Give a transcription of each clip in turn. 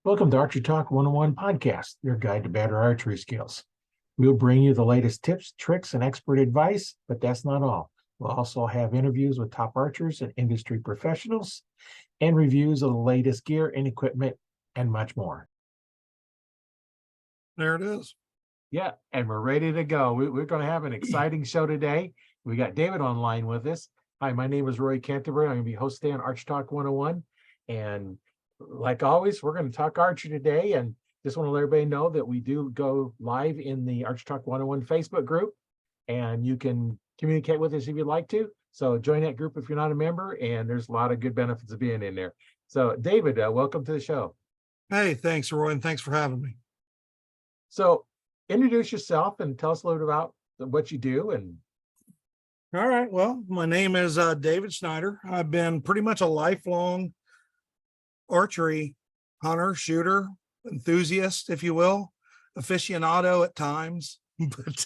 Welcome to Archery Talk 101 podcast, your guide to better archery skills. We'll bring you the latest tips, tricks, and expert advice, but that's not all. We'll also have interviews with top archers and industry professionals and reviews of the latest gear and equipment and much more. There it is. Yeah, and we're ready to go. We're going to have an exciting show today. We got David online with us. Hi, my name is Roy Canterbury. I'm going to be host today on Archery Talk 101. And like always, we're going to talk archery today, and just want to let everybody know that we do go live in the Archery Talk 101 Facebook group, and you can communicate with us if you'd like to. So join that group if you're not a member, and there's a lot of good benefits of being in there. So David, welcome to the show. Hey, thanks, Roy, and thanks for having me. So introduce yourself and tell us a little bit about what you do. And all right, well, my name is David Schneider. I've been pretty much a lifelong archery hunter, shooter, enthusiast, if you will, aficionado at times, but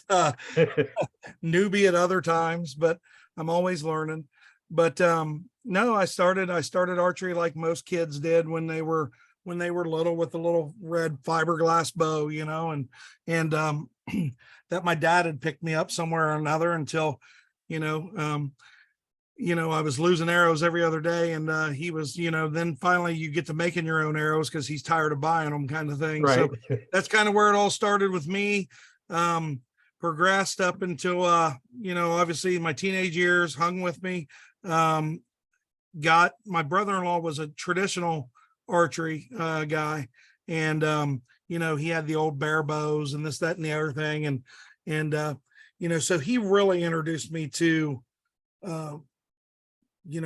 newbie at other times, but I'm always learning. But no, I started archery like most kids did when they were little, with the little red fiberglass bow, and that my dad had picked me up somewhere or another until, I was losing arrows every other day, and he was, then finally you get to making your own arrows because he's tired of buying them, kind of thing. right. So that's kind of where it all started with me. Progressed up until, obviously my teenage years hung with me. Got my brother-in-law was a traditional archery guy, and he had the old bear bows and this, that, and the other thing, and so he really introduced me to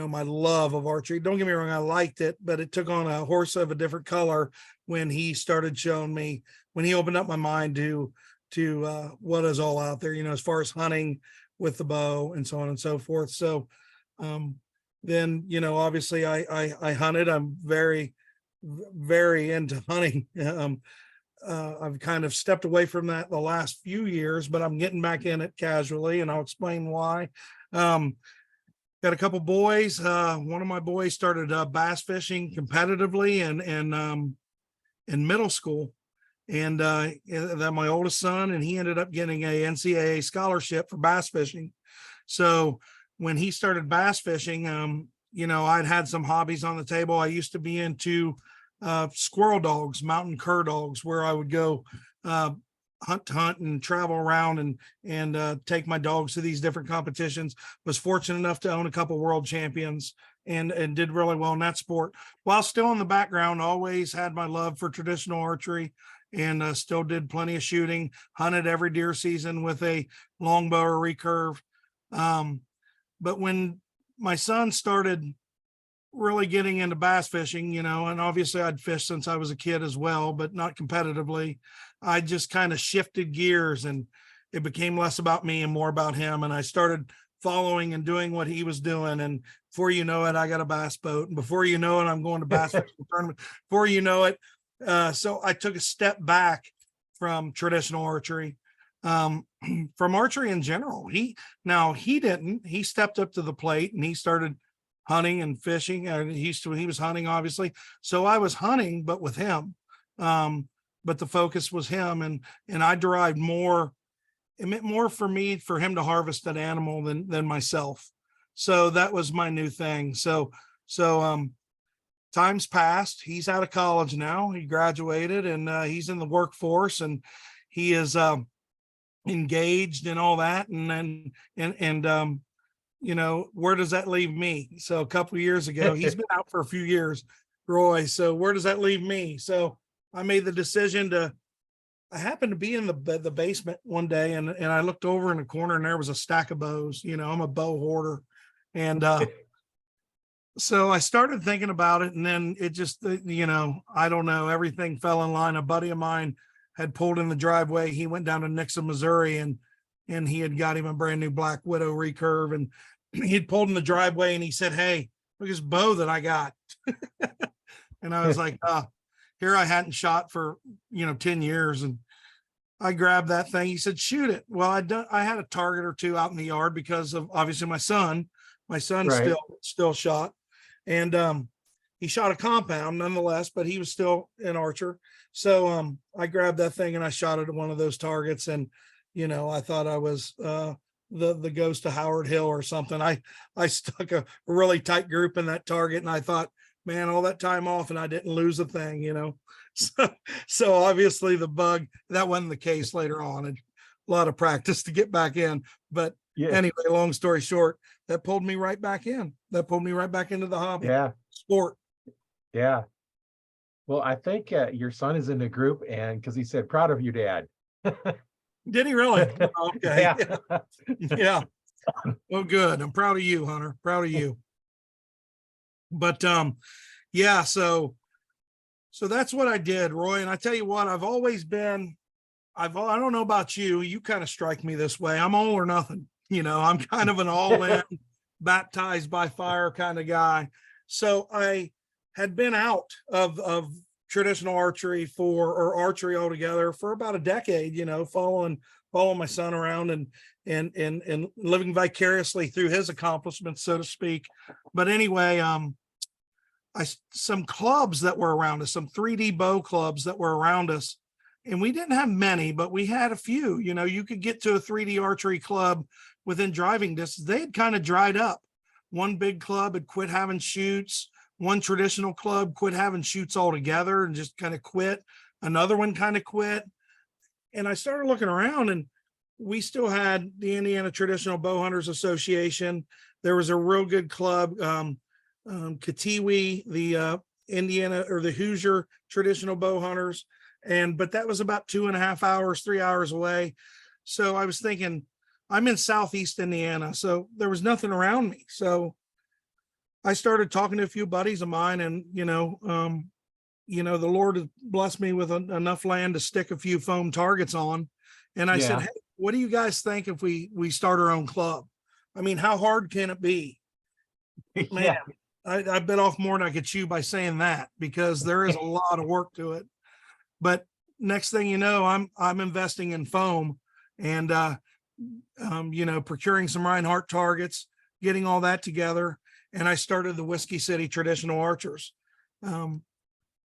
my love of archery. Don't get me wrong, I liked it, but it took on a horse of a different color when he started showing me, when he opened up my mind to what is all out there, as far as hunting with the bow and so on and so forth. So then obviously I hunted. I'm very, very into hunting. I've kind of stepped away from that the last few years, but I'm getting back in it casually, and I'll explain why. Got a couple boys. One of my boys started bass fishing competitively in middle school, and that my oldest son, and he ended up getting a NCAA scholarship for bass fishing. So when he started bass fishing, I'd had some hobbies on the table. I used to be into squirrel dogs, mountain cur dogs, where I would go hunt and travel around and take my dogs to these different competitions. Was fortunate enough to own a couple world champions and did really well in that sport, while still in the background always had my love for traditional archery, and still did plenty of shooting, hunted every deer season with a longbow or recurve. But when my son started really getting into bass fishing, and obviously I'd fished since I was a kid as well, but not competitively, I just kind of shifted gears, and it became less about me and more about him. And I started following and doing what he was doing. And before you know it, I got a bass boat. And before you know it, I'm going to bass fishing tournament. Before you know it. So I took a step back from traditional archery, from archery in general. He stepped up to the plate and he started hunting and fishing. He was hunting, obviously. So I was hunting, but with him. But the focus was him, and I derived more. It meant more for him to harvest an animal than myself. So that was my new thing. So time's passed. He's out of college now. He graduated, and he's in the workforce, and he is engaged and all that. And where does that leave me? So a couple of years ago, he's been out for a few years, Roy. So where does that leave me? So I made the decision I happened to be in the basement one day, and I looked over in the corner, and there was a stack of bows. I'm a bow hoarder. And so I started thinking about it, and then it just, I don't know, everything fell in line. A buddy of mine had pulled in the driveway. He went down to Nixon, Missouri, and he had got him a brand new Black Widow recurve, and he'd pulled in the driveway, and he said, "Hey, look at this bow that I got." And I was like, here I hadn't shot for 10 years, and I grabbed that thing. He said, "Shoot it." Well, I had a target or two out in the yard because of obviously my son Right. still shot, and he shot a compound nonetheless, but he was still an archer. So I grabbed that thing and I shot it at one of those targets, and I thought I was the ghost of Howard Hill or something. I stuck a really tight group in that target, and I thought, man, all that time off and I didn't lose a thing. So obviously the bug, that wasn't the case later on, and a lot of practice to get back in. But Yeah. anyway, long story short, that pulled me right back in. That pulled me right back into the hobby. Yeah. Sport. Yeah. Well, I think your son is in the group, and because he said, proud of you, Dad. Did he really? Okay. Yeah. Yeah. Well, good. I'm proud of you, Hunter. Proud of you. But yeah, so that's what I did, Roy. And I tell you what, I've always been, I don't know about you. You kind of strike me this way. I'm all or nothing. I'm kind of an all in, baptized by fire kind of guy. So I had been out of traditional archery or archery altogether for about a decade, following my son around and living vicariously through his accomplishments, so to speak. But anyway, some clubs that were around us, some 3D bow clubs that were around us, and we didn't have many, but we had a few. You could get to a 3D archery club within driving distance. They had kind of dried up. One big club had quit having shoots. One traditional club quit having shoots altogether and just kind of quit. Another one kind of quit. And I started looking around, and we still had the Indiana Traditional Bow Hunters Association. There was a real good club, Katiwi, the Indiana or the Hoosier Traditional Bow Hunters. But that was about 2.5 hours, 3 hours away. So I was thinking, I'm in Southeast Indiana, so there was nothing around me. So I started talking to a few buddies of mine, and the Lord has blessed me with enough land to stick a few foam targets on. And I said, hey, what do you guys think if we start our own club? I mean, how hard can it be? Man, I bit off more than I could chew by saying that, because there is a lot of work to it. But next thing you know, I'm investing in foam and procuring some Reinhardt targets, getting all that together. And I started the Whiskey City Traditional Archers.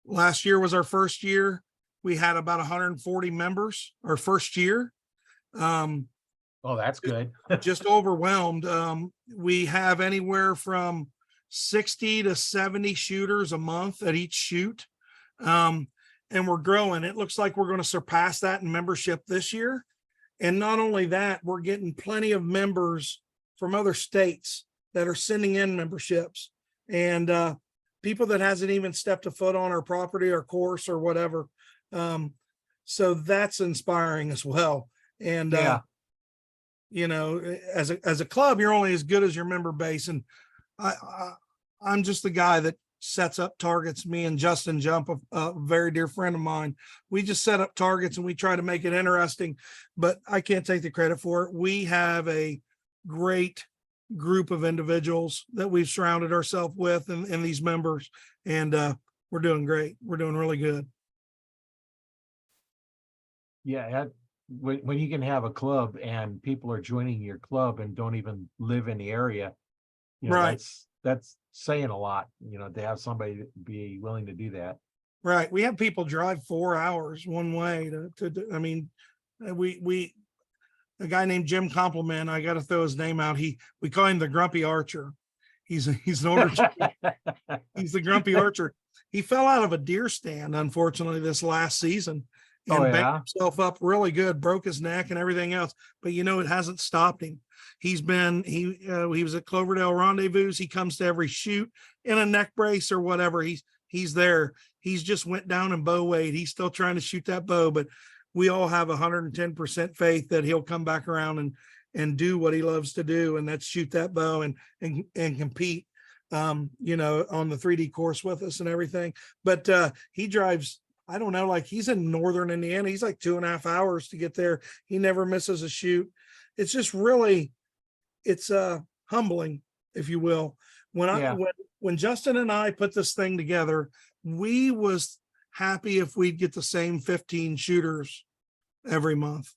Last year was our first year. We had about 140 members our first year. Oh, that's good. Just overwhelmed. We have anywhere from 60 to 70 shooters a month at each shoot. And we're growing. It looks like we're going to surpass that in membership this year. And not only that, we're getting plenty of members from other states that are sending in memberships, and people that hasn't even stepped a foot on our property or course or whatever. So that's inspiring as well. And, as a club, you're only as good as your member base. And I'm just the guy that sets up targets. Me and Justin Jump, a very dear friend of mine, we just set up targets and we try to make it interesting, but I can't take the credit for it. We have a great group of individuals that we've surrounded ourselves with and these members, and we're doing great. We're doing really good. Yeah. When you can have a club and people are joining your club and don't even live in the area, Right. That's saying a lot, to have somebody be willing to do that. Right. We have people drive 4 hours one way I mean, a guy named Jim Compliment, I got to throw his name out. We call him the Grumpy Archer. He's an older, he's the Grumpy Archer. He fell out of a deer stand, unfortunately, this last season, and banged himself up really good, broke his neck and everything else. But it hasn't stopped him. He was at Cloverdale Rendezvous. He comes to every shoot in a neck brace or whatever. He's there. He's just went down in bow weight. He's still trying to shoot that bow, but we all have 110% faith that he'll come back around and do what he loves to do. And that's shoot that bow and compete, on the 3D course with us and everything. But he drives, I don't know, like he's in Northern Indiana. He's like 2.5 hours to get there. He never misses a shoot. It's just really, it's humbling, if you will. When Justin and I put this thing together, we was happy if we'd get the same 15 shooters every month.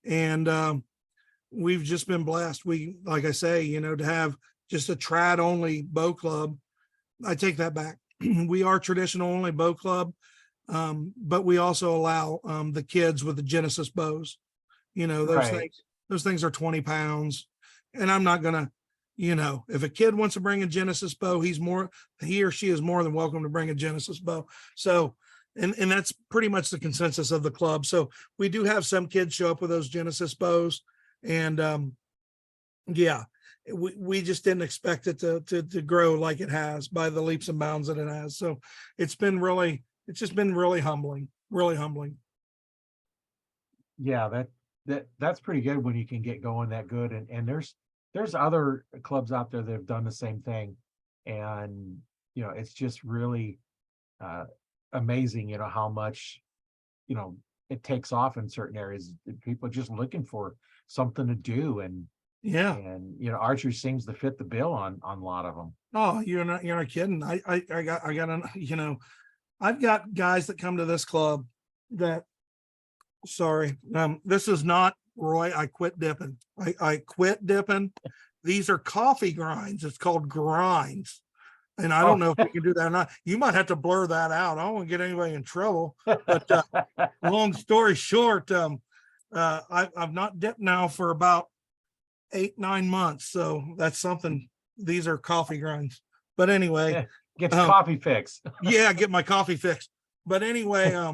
And we've just been blessed. Like I say, to have just a trad only bow club. I take that back. we are traditional only bow club. But we also allow the kids with the Genesis bows. Right. Those things are 20 pounds. And I'm not gonna, if a kid wants to bring a Genesis bow, he or she is more than welcome to bring a Genesis bow. So, and that's pretty much the consensus of the club. So we do have some kids show up with those Genesis bows. And yeah, we just didn't expect it to grow like it has by the leaps and bounds that it has. So it's just been really humbling, really humbling. Yeah, that's pretty good when you can get going that good. And there's other clubs out there that have done the same thing. And it's just really amazing, how much, it takes off in certain areas. People are just looking for something to do. Yeah. And archery seems to fit the bill on a lot of them. Oh, you're not kidding. I've got guys that come to this club that, sorry, this is not Roy. I quit dipping. I quit dipping. These are coffee grinds. It's called grinds. And I don't know if we can do that or not. You might have to blur that out. I don't want to get anybody in trouble. But long story short, I've not dipped now for about 8-9 months. So that's something. These are coffee grinds. But anyway, get your coffee fix. Yeah, get my coffee fixed. But anyway,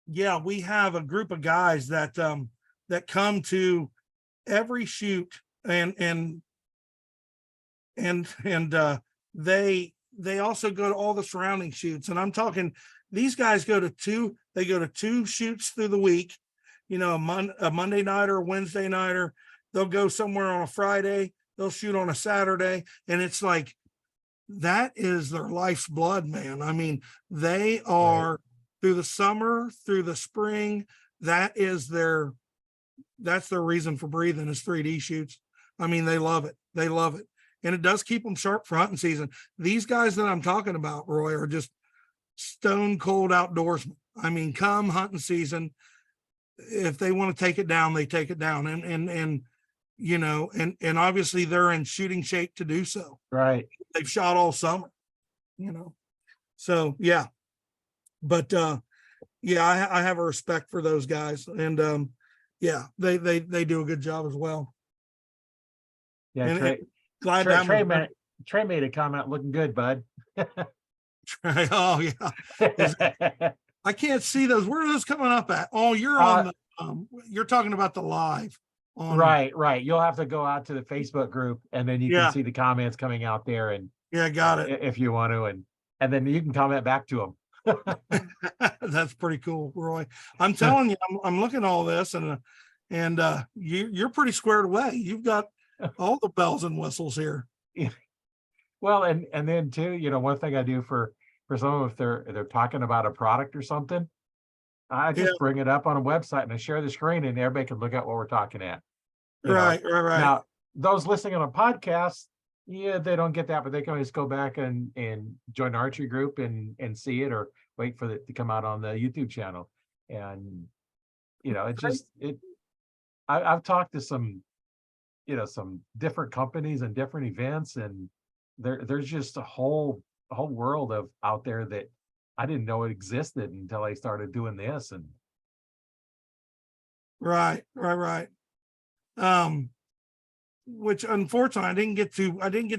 yeah, we have a group of guys that come to every shoot and they also go to all the surrounding shoots. And I'm talking, these guys go to two shoots through the week, a Monday night or a Wednesday nighter. They'll go somewhere on a Friday, they'll shoot on a Saturday. And it's like, that is their life's blood, man. I mean, they are right. Through the summer, through the spring, that's their reason for breathing is 3D shoots. I mean, they love it. They love it. And it does keep them sharp for hunting season. These guys that I'm talking about, Roy, are just stone cold outdoorsmen. I mean, come hunting season, if they want to take it down, they take it down. And obviously they're in shooting shape to do so. Right. They've shot all summer, so yeah. But yeah, I have a respect for those guys. And yeah, they do a good job as well. Yeah, and Trey made a comment, looking good, bud. Oh yeah. I can't see those. Where are those coming up at? Oh, you're on the you're talking about the live. Right. You'll have to go out to the Facebook group and then you can see the comments coming out there. And yeah, got it. If you want to, and then you can comment back to them. That's pretty cool, Roy. I'm telling you, I'm looking at all this and you're pretty squared away. You've got all the bells and whistles here. Well, and then too, one thing I do for someone, if they're talking about a product or something, I just bring it up on a website and I share the screen and everybody can look at what we're talking at. Right. Now, those listening on a podcast, yeah, they don't get that, but they can always go back and join the archery group and see it, or wait for it to come out on the YouTube channel. And I've talked to some different companies and different events, and there's just a whole world of out there that I didn't know it existed until I started doing this. And right. Which unfortunately I didn't get to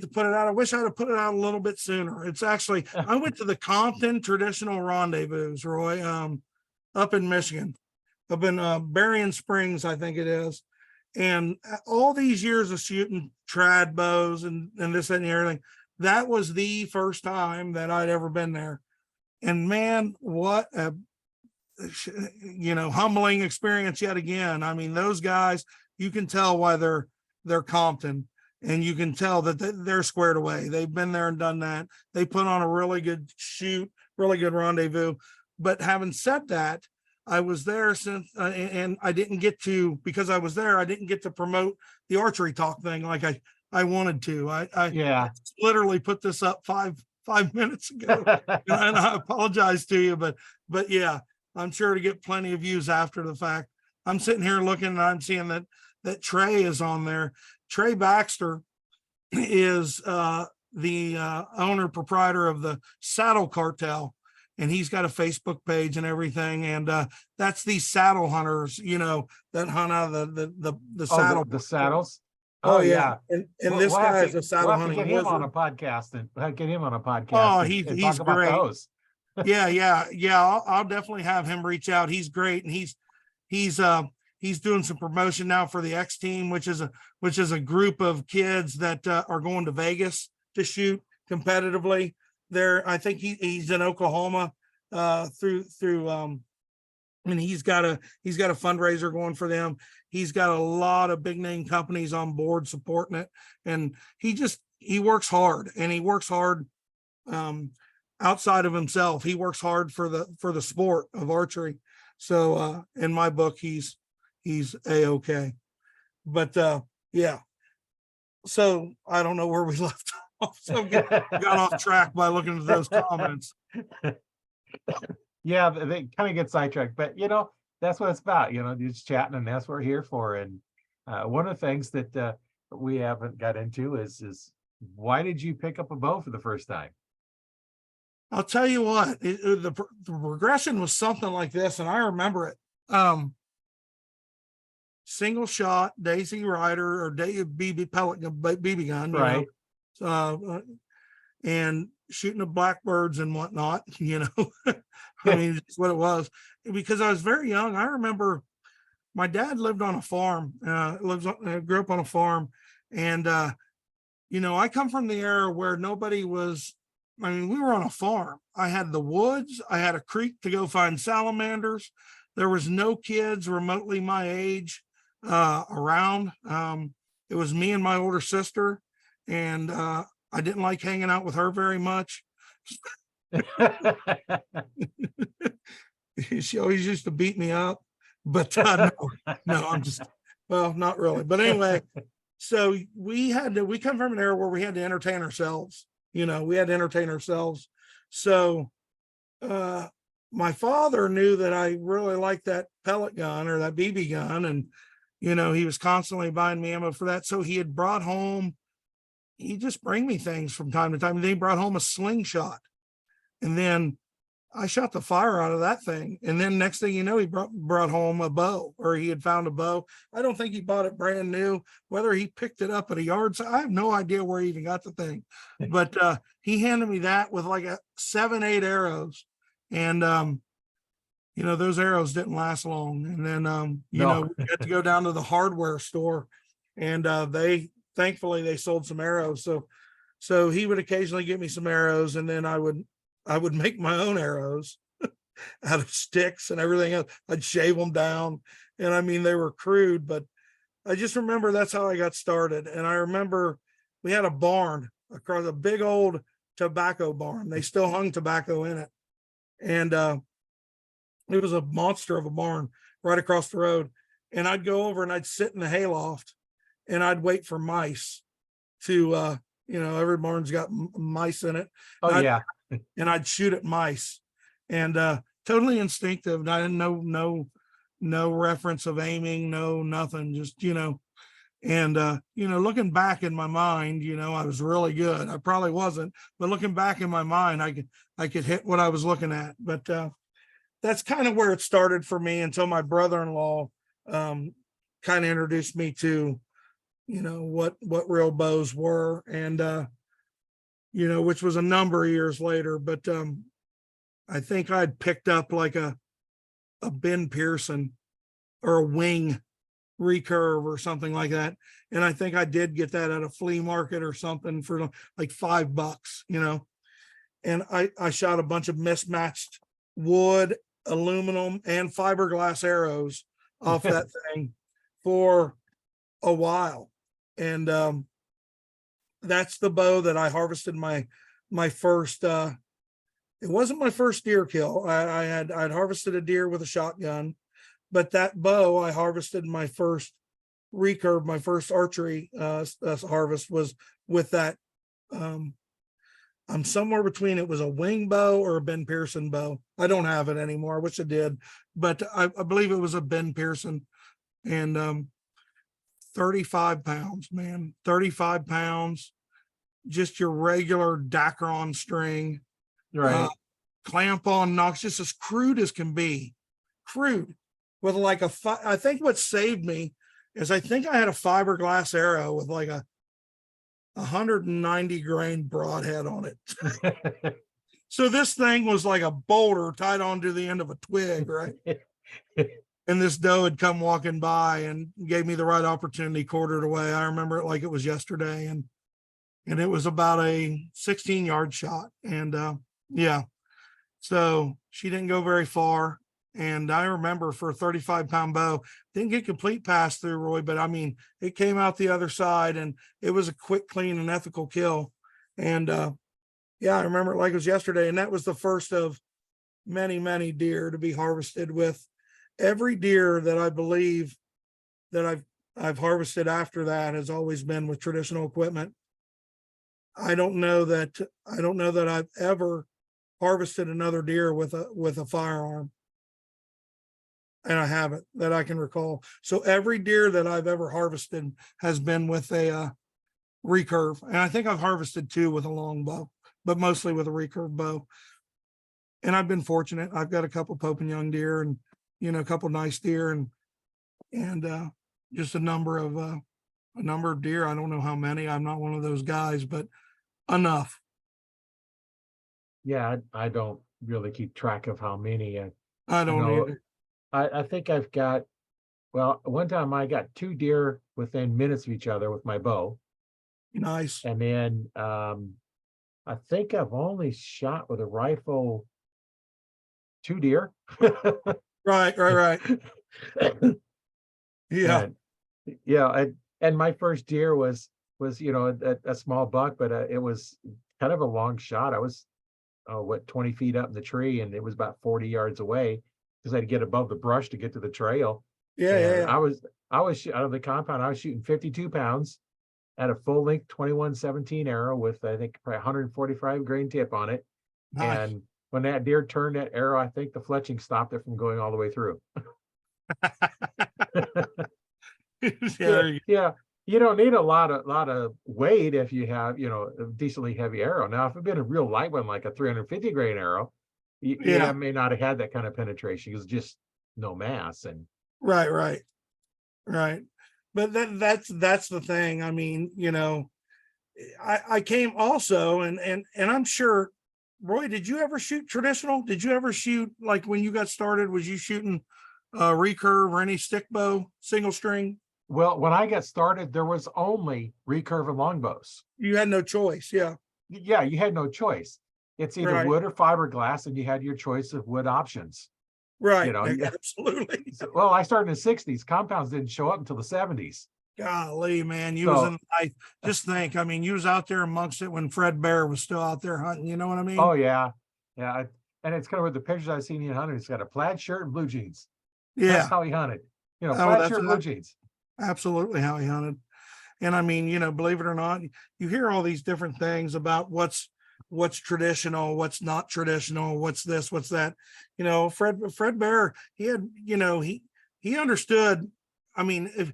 put it out. I wish I'd have put it out a little bit sooner. It's actually, I went to the Compton Traditional Rendezvous, Roy, up in Michigan, up in Berrien Springs, I think it is. And all these years of shooting trad bows and this and everything, that was the first time that I'd ever been there. And man, what a humbling experience yet again. I mean, those guys, you can tell why they're Compton, and you can tell that they're squared away. They've been there and done that. They put on a really good shoot, really good rendezvous. But having said that, I was there since, and I didn't get to, because I was there, I didn't get to promote the archery talk thing like I wanted to. I literally put this up five minutes ago, and I apologize to you, but yeah, I'm sure to get plenty of views after the fact. I'm sitting here looking and I'm seeing that Trey is on there. Trey Baxter is the owner proprietor of the Saddle Cartel, and he's got a Facebook page and everything. And that's these saddle hunters, that hunt out of the Oh, saddle. the saddles. Oh Oh yeah, yeah. and We'll, this we'll have guy is to, a saddle we'll have to hunting get him on wizard. a podcast and get him on a podcast Oh, and, he's talk about great. those. Yeah. I'll definitely have him reach out. He's great, and he's doing some promotion now for the X Team, which is a group of kids that are going to Vegas to shoot competitively. I think he's in Oklahoma and he's got a fundraiser going for them. He's got a lot of big name companies on board supporting it, and he works hard, and he works hard outside of himself. He works hard for the sport of archery. So in my book, he's a-okay. But yeah. So I don't know where we left off. So got off track by looking at those comments. Yeah, they kind of get sidetracked, but that's what it's about, just chatting, and that's what we're here for. And one of the things that we haven't got into is why did you pick up a bow for the first time? I'll tell you what, the progression was something like this, and I remember it. Single shot Daisy Rider or BB pellet BB gun, Right. And shooting the blackbirds and whatnot, I mean, it's what it was. Because I was very young. I remember my dad lived on a farm, grew up on a farm. And, I come from the era where we were on a farm. I had the woods. I had a creek to go find salamanders. There was no kids remotely my age around. It was me and my older sister. And I didn't like hanging out with her very much. She always used to beat me up, but no, I'm just, well, not really. But anyway, so we come from an era where we had to entertain ourselves. We had to entertain ourselves. So my father knew that I really liked that pellet gun or that BB gun. And, he was constantly buying me ammo for that. So he just bring me things from time to time. And then he brought home a slingshot. And then I shot the fire out of that thing. And then next thing you know, he brought home a bow, or he had found a bow. I don't think he bought it brand new, whether he picked it up at a yard sale. I have no idea where he even got the thing, but he handed me that with like 7-8 arrows. And, those arrows didn't last long. And then, we had to go down to the hardware store, and thankfully they sold some arrows. So he would occasionally give me some arrows, and then I would make my own arrows out of sticks and everything else. I'd shave them down. And I mean, they were crude, but I just remember that's how I got started. And I remember we had a barn across, a big old tobacco barn. They still hung tobacco in it. And it was a monster of a barn right across the road. And I'd go over and I'd sit in the hayloft, and I'd wait for mice to, every barn's got mice in it. Oh, yeah. And I'd shoot at mice, and totally instinctive. And I didn't know no reference of aiming, no nothing, just and looking back in my mind, I was really good. I probably wasn't, but looking back in my mind, I could hit what I was looking at. But that's kind of where it started for me, until my brother-in-law kind of introduced me to what real bows were. And which was a number of years later, but I think I'd picked up like a Ben Pearson or a wing recurve or something like that. And I think I did get that at a flea market or something for like $5, and I shot a bunch of mismatched wood, aluminum, and fiberglass arrows off that thing for a while. And that's the bow that I harvested my first it wasn't my first deer kill. I'd harvested a deer with a shotgun, but that bow I harvested my first recurve, my first archery harvest was with that. I'm somewhere between, it was a wing bow or a Ben Pearson bow. I don't have it anymore. I wish I did, but I believe it was a Ben Pearson. And 35 pounds, man, 35 pounds. just your regular Dacron string, Right. clamp on knocks, just as crude as can be, crude with like I think what saved me is I think I had a fiberglass arrow with like a 190 grain broadhead on it. So this thing was like a boulder tied onto the end of a twig, right? And this doe had come walking by and gave me the right opportunity, quartered away. I remember it like it was yesterday, and it was about a 16-yard shot. And yeah, so she didn't go very far. And I remember for a 35-pound bow, didn't get complete pass through, Roy, but I mean, it came out the other side, and it was a quick, clean, and ethical kill. And yeah, I remember it like it was yesterday. And that was the first of many, many deer to be harvested with. Every deer that I believe that I've harvested after that has always been with traditional equipment. I don't know that I've ever harvested another deer with a firearm. And I haven't, that I can recall. So every deer that I've ever harvested has been with a recurve. And I think I've harvested 2 with a long bow, but mostly with a recurve bow. And I've been fortunate. I've got a couple Pope and Young deer, and a couple nice deer, and just a number of deer. I don't know how many. I'm not one of those guys, but enough. Yeah, I don't really keep track of how many. I don't know either. I think I've got, well, one time I got 2 deer within minutes of each other with my bow. Nice. And then I think I've only shot with a rifle 2 deer. Right. Yeah. And my first deer was a small buck, but it was kind of a long shot. I was 20 feet up in the tree, and it was about 40 yards away, because I had to get above the brush to get to the trail. Yeah. I was out of the compound. I was shooting 52 pounds at a full length 21-17 arrow with, I think, probably 145 grain tip on it. Nice. And when that deer turned that arrow, I think the fletching stopped it from going all the way through. Yeah. You don't need a lot of weight if you have, a decently heavy arrow. Now, if it'd been a real light one, like a 350 grain arrow, Yeah. may not have had that kind of penetration. It was just no mass. And Right. But that's the thing. I mean, I came also, and I'm sure, Roy, did you ever shoot traditional? Did you ever shoot, like when you got started, was you shooting recurve or any stick bow, single string? well, when I got started, there was only recurve and longbows. You had no choice. Yeah. Yeah, you had no choice. It's either Right. wood or fiberglass, and you had your choice of wood options. Right. Yeah. Absolutely. Well, I started in the 60s. Compounds didn't show up until the 70s. Golly, man, you was in. I just think. I mean, you was out there amongst it when Fred Bear was still out there hunting. You know what I mean? Oh yeah. And it's kind of with the pictures I've seen him hunting. He's got a plaid shirt and blue jeans. Yeah. That's how he hunted. Plaid shirt, blue jeans. Absolutely how he hunted. And I mean, believe it or not, you hear all these different things about what's traditional, what's not traditional, what's this, what's that. Fred Bear, he had, he understood. I mean, if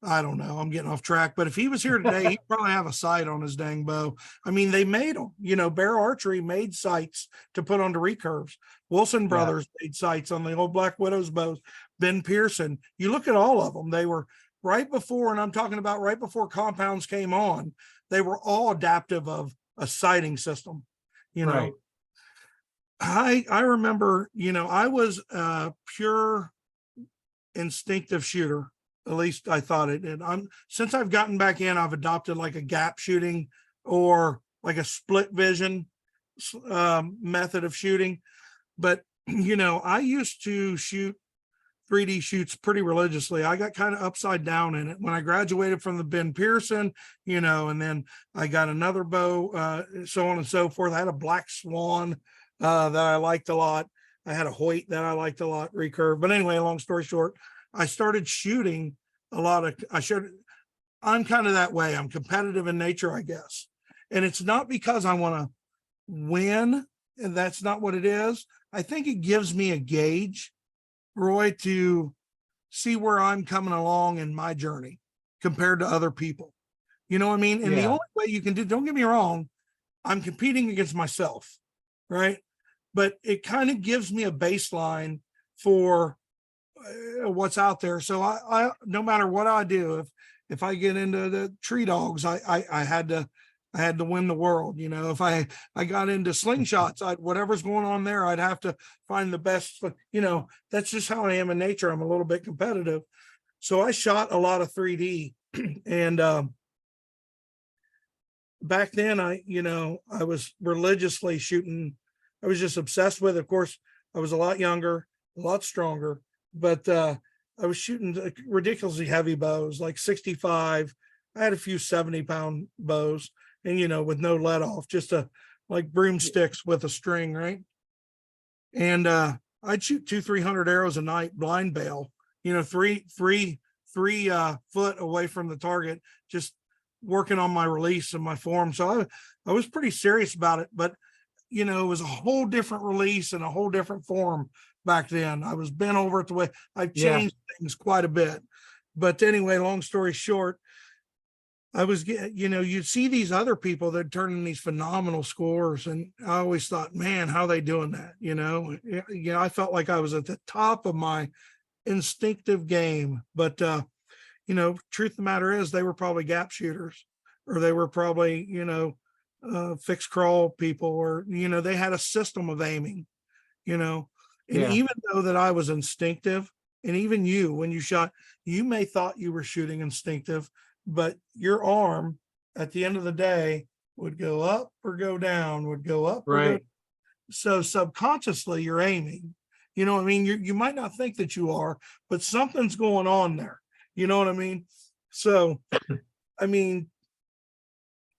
I don't know, I'm getting off track, but if he was here today, he'd probably have a sight on his dang bow. I mean, they made them, Bear Archery made sights to put onto recurves. Wilson Brothers made sights on the old Black Widows bows. Ben Pearson, you look at all of them, they were right before, and I'm talking about right before compounds came on, they were all adaptive of a sighting system. Right. I remember, I was a pure instinctive shooter. At least I thought it. And since I've gotten back in, I've adopted like a gap shooting or like a split vision method of shooting. But, I used to shoot 3D shoots pretty religiously. I got kind of upside down in it when I graduated from the Ben Pearson, and then I got another bow, so on and so forth. I had a Black Swan that I liked a lot. I had a Hoyt that I liked a lot, recurve. But anyway, long story short, I started shooting a lot of, I'm kind of that way. I'm competitive in nature, I guess. And it's not because I want to win, and that's not what it is. I think it gives me a gauge, Roy, to see where I'm coming along in my journey compared to other people. You know what I mean? And the Yeah. only way you can do, don't get me wrong, I'm competing against myself, right? But it kind of gives me a baseline for what's out there. So I no matter what I do, if I get into the tree dogs, I had to win the world. You know, if I got into slingshots, whatever's going on there, I'd have to find the best. You know, that's just how I am in nature. I'm a little bit competitive. So I shot a lot of 3D, and back then I was religiously shooting. I was just obsessed with it. Of course, I was a lot younger, a lot stronger, but I was shooting ridiculously heavy bows, like 65. I had a few 70-pound bows, and with no let off, just like broomsticks with a string, right? And I'd shoot 200-300 arrows a night, blind bail, three foot away from the target, just working on my release and my form. So I was pretty serious about it, but it was a whole different release and a whole different form back then. I was bent over it the way I've changed things quite a bit. But anyway, long story short, I was, you'd see these other people that turn in these phenomenal scores. And I always thought, man, how are they doing that? I felt like I was at the top of my instinctive game, but, truth of the matter is they were probably gap shooters, or they were probably, fixed crawl people, or, they had a system of aiming, and even though that I was instinctive, and even you, when you shot, you may thought you were shooting instinctive, but your arm at the end of the day would go up or go down, would go up. Right. Or go. So subconsciously you're aiming, you know what I mean? You might not think that you are, but something's going on there. You know what I mean? So, I mean,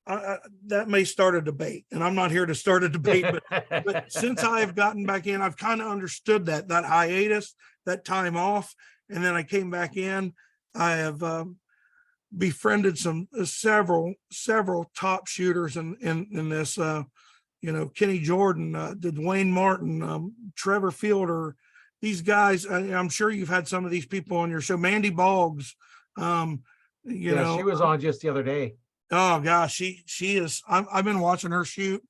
that may start a debate, and I'm not here to start a debate, but since I have gotten back in, I've kind of understood that hiatus, that time off, and then I came back in. I have befriended several top shooters in this, Kenny Jordan, Dwayne Martin, Trevor Fielder, these guys. I'm sure you've had some of these people on your show. Mandy Boggs, she was on just the other day. Oh gosh, she is. I've been watching her shoot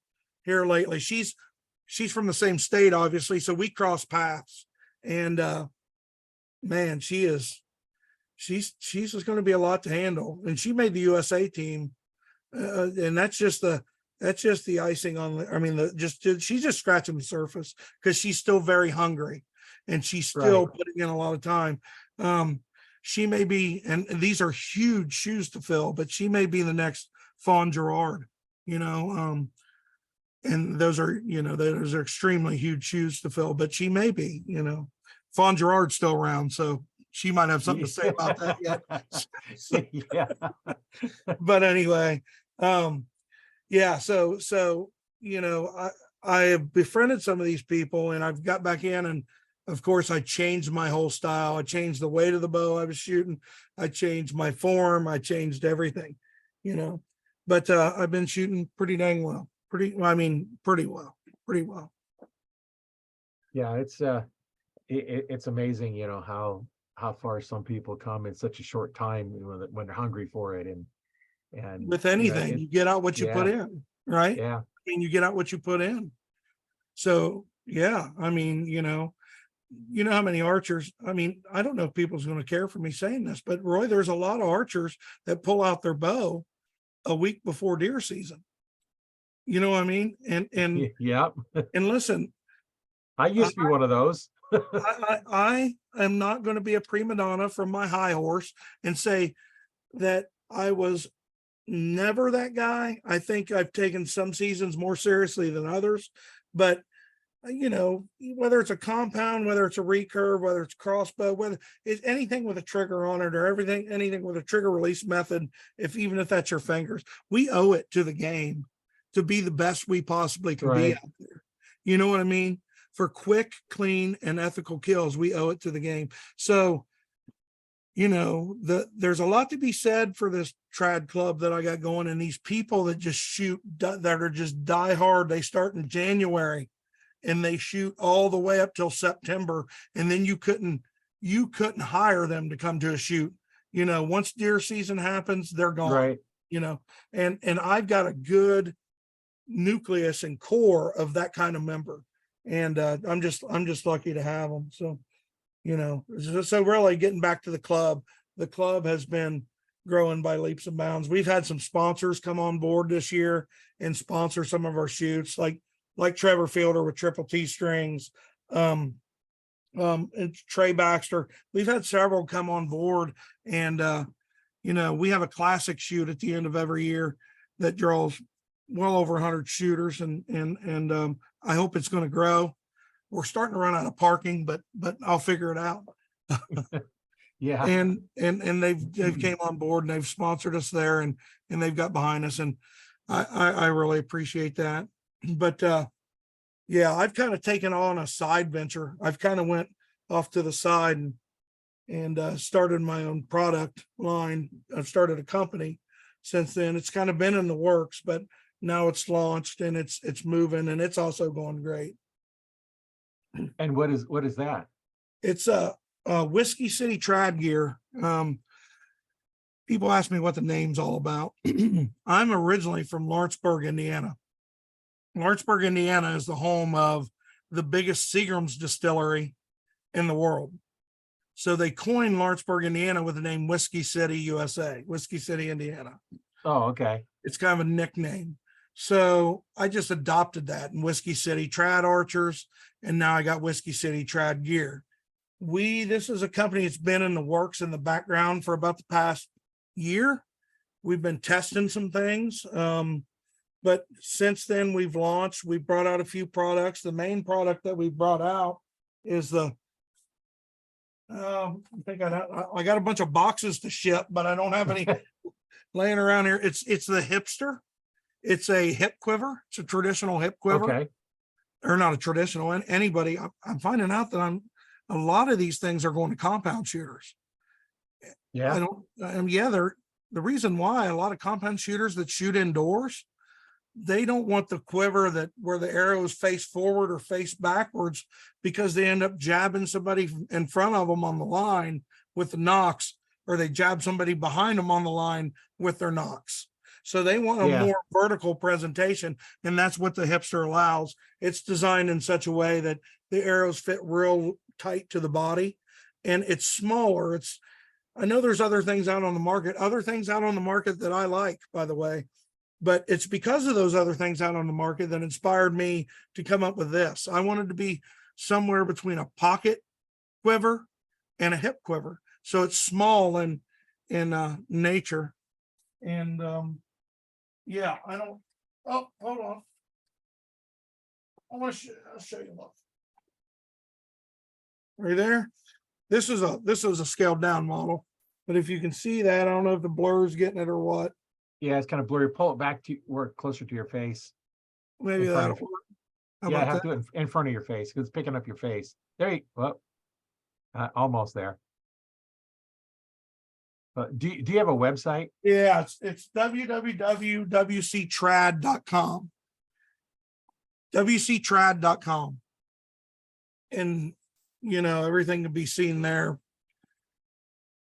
here lately. She's from the same state, obviously, so we cross paths. And man, she's just going to be a lot to handle. And she made the USA team, and that's just the icing on the. I mean, she's just scratching the surface, because she's still very hungry, and she's still putting in a lot of time. She may be, and these are huge shoes to fill, but she may be the next Fawn Gerard, and those are extremely huge shoes to fill, but she may be, Fawn Gerard's still around, so she might have something to say about that yet. But anyway, so I have befriended some of these people, and I've got back in, and of course, I changed my whole style. I changed the weight of the bow I was shooting. I changed my form. I changed everything, but I've been shooting pretty dang well. Pretty well. Yeah, it's amazing, how far some people come in such a short time when they're hungry for it. And with anything, you get out what you put in, right? Yeah. I mean, you get out what you put in. So yeah, I mean, how many archers, I mean, I don't know if people's going to care for me saying this, but Roy, there's a lot of archers that pull out their bow a week before deer season. You know what I mean? And and listen, I used to be one of those. I am not going to be a prima donna from my high horse and say that I was never that guy. I think I've taken some seasons more seriously than others, but whether it's a compound, whether it's a recurve, whether it's crossbow, whether it's anything with a trigger on it, or anything with a trigger release method, even if that's your fingers, we owe it to the game to be the best we possibly can be out there. You know what I mean? For quick, clean, and ethical kills, we owe it to the game. So, there's a lot to be said for this trad club that I got going, and these people that just shoot, that are just die hard. They start in January and they shoot all the way up till September, and then you couldn't hire them to come to a shoot. Once deer season happens, they're gone. you know, and I've got a good nucleus and core of that kind of member. And I'm just lucky to have them. So, you know, so really getting back to the club has been growing by leaps and bounds. We've had some sponsors come on board this year and sponsor some of our shoots, like Trevor Fielder with Triple T strings, and Trey Baxter. We've had several come on board, and you know, we have a classic shoot at the end of every year that draws well over 100 shooters, and I hope it's going to grow. We're starting to run out of parking, but I'll figure it out. Yeah. And they've came on board and they've sponsored us there, and they've got behind us, and I really appreciate that. But yeah, I've kind of taken on a side venture. I've kind of went off to the side and started my own product line. I've started a company since then. It's kind of been in the works, but now it's launched and it's moving, and it's also going great. And what is that? It's a Whiskey City Trad Gear. People ask me what the name's all about. I'm originally from Lawrenceburg, Indiana. Lawrenceburg, Indiana is the home of the biggest Seagram's distillery in the world. So they coined Lawrenceburg, Indiana with the name Whiskey City, USA, Whiskey City, Indiana. Oh, okay. It's kind of a nickname. So I just adopted that in Whiskey City Trad Archers, and now I got Whiskey City Trad Gear. This is a company that's been in the works in the background for about the past year. We've been testing some things. But since then we've brought out a few products. The main product that we brought out is I think I got a bunch of boxes to ship, but I don't have any laying around here. It's the Hipster. It's a hip quiver. It's a traditional hip quiver. Okay. Or not a traditional, and anybody. I'm finding out that a lot of these things are going to compound shooters. Yeah. The reason why a lot of compound shooters that shoot indoors, they don't want the quiver where the arrows face forward or face backwards, because they end up jabbing somebody in front of them on the line with the nocks, or they jab somebody behind them on the line with their nocks. So they want a more vertical presentation, and that's what the Hipster allows. It's designed in such a way that the arrows fit real tight to the body, and it's smaller. I know there's other things out on the market that I like, by the way, but it's because of those other things out on the market that inspired me to come up with this. I wanted to be somewhere between a pocket quiver and a hip quiver. So it's small in nature. And yeah, hold on. I'll show you. Look. Right there. This is a scaled down model, but if you can see that, I don't know if the blur is getting it or what. Yeah, it's kind of blurry. Pull it back to work closer to your face. Maybe that'll work. Yeah, I have to do it in front of your face because it's picking up your face. There you go. Almost there. Do you have a website? Yeah, it's www.wctrad.com. wctrad.com. And you know, everything can be seen there.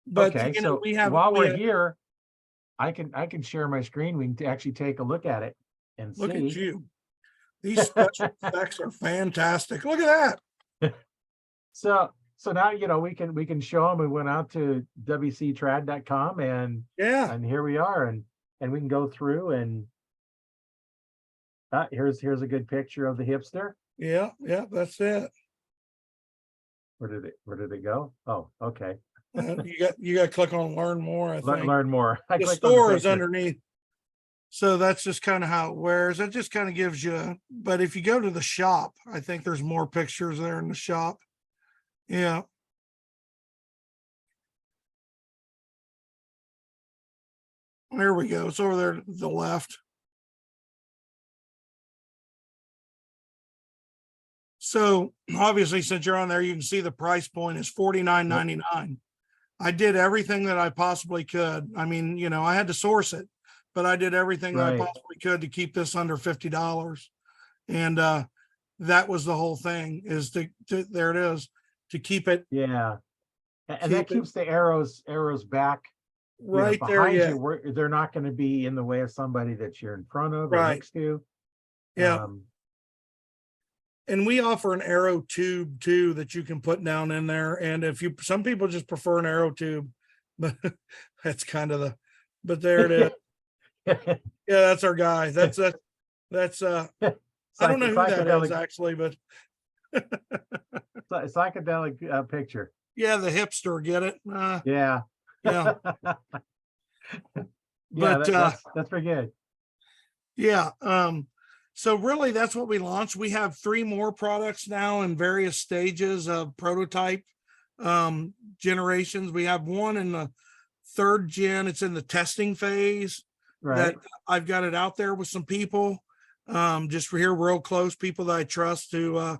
But okay, so while we're here, I can share my screen. We can actually take a look at it and look see. at you. These special effects are fantastic. Look at that. So now, you know, we can show them. We went out to wctrad.com and here we are, and we can go through and here's a good picture of the Hipster. Yeah, that's it. Where did it go? Oh, okay. You got to click on learn more. I think learn more. The store is underneath. So that's just kind of how it wears. It just kind of gives you, but if you go to the shop, I think there's more pictures there in the shop. Yeah. There we go. It's over there to the left. So obviously, since you're on there, you can see the price point is $49.99. I did everything that I possibly could. I mean, you know, I had to source it, but I did everything that I possibly could to keep this under $50. And that was the whole thing, is there it is, to keep it. Yeah. And that keeps the arrows back right there. behind Yeah. you, they're not going to be in the way of somebody that you're in front of or Right. next to. Yeah. Um, And we offer an arrow tube too that you can put down in there. And if you, some people just prefer an arrow tube, but that's kind of the, but there it is. Yeah, that's our guy. That's I don't know who that is actually, but psychedelic picture. yeah, the hipster, get it? Yeah. Yeah. Yeah, But that's pretty good. yeah, so really that's what we launched. We have 3 more products now in various stages of prototype generations. We have one in the 3rd gen. It's in the testing phase. Right. That I've got it out there with some people, just for here real close, people that I trust to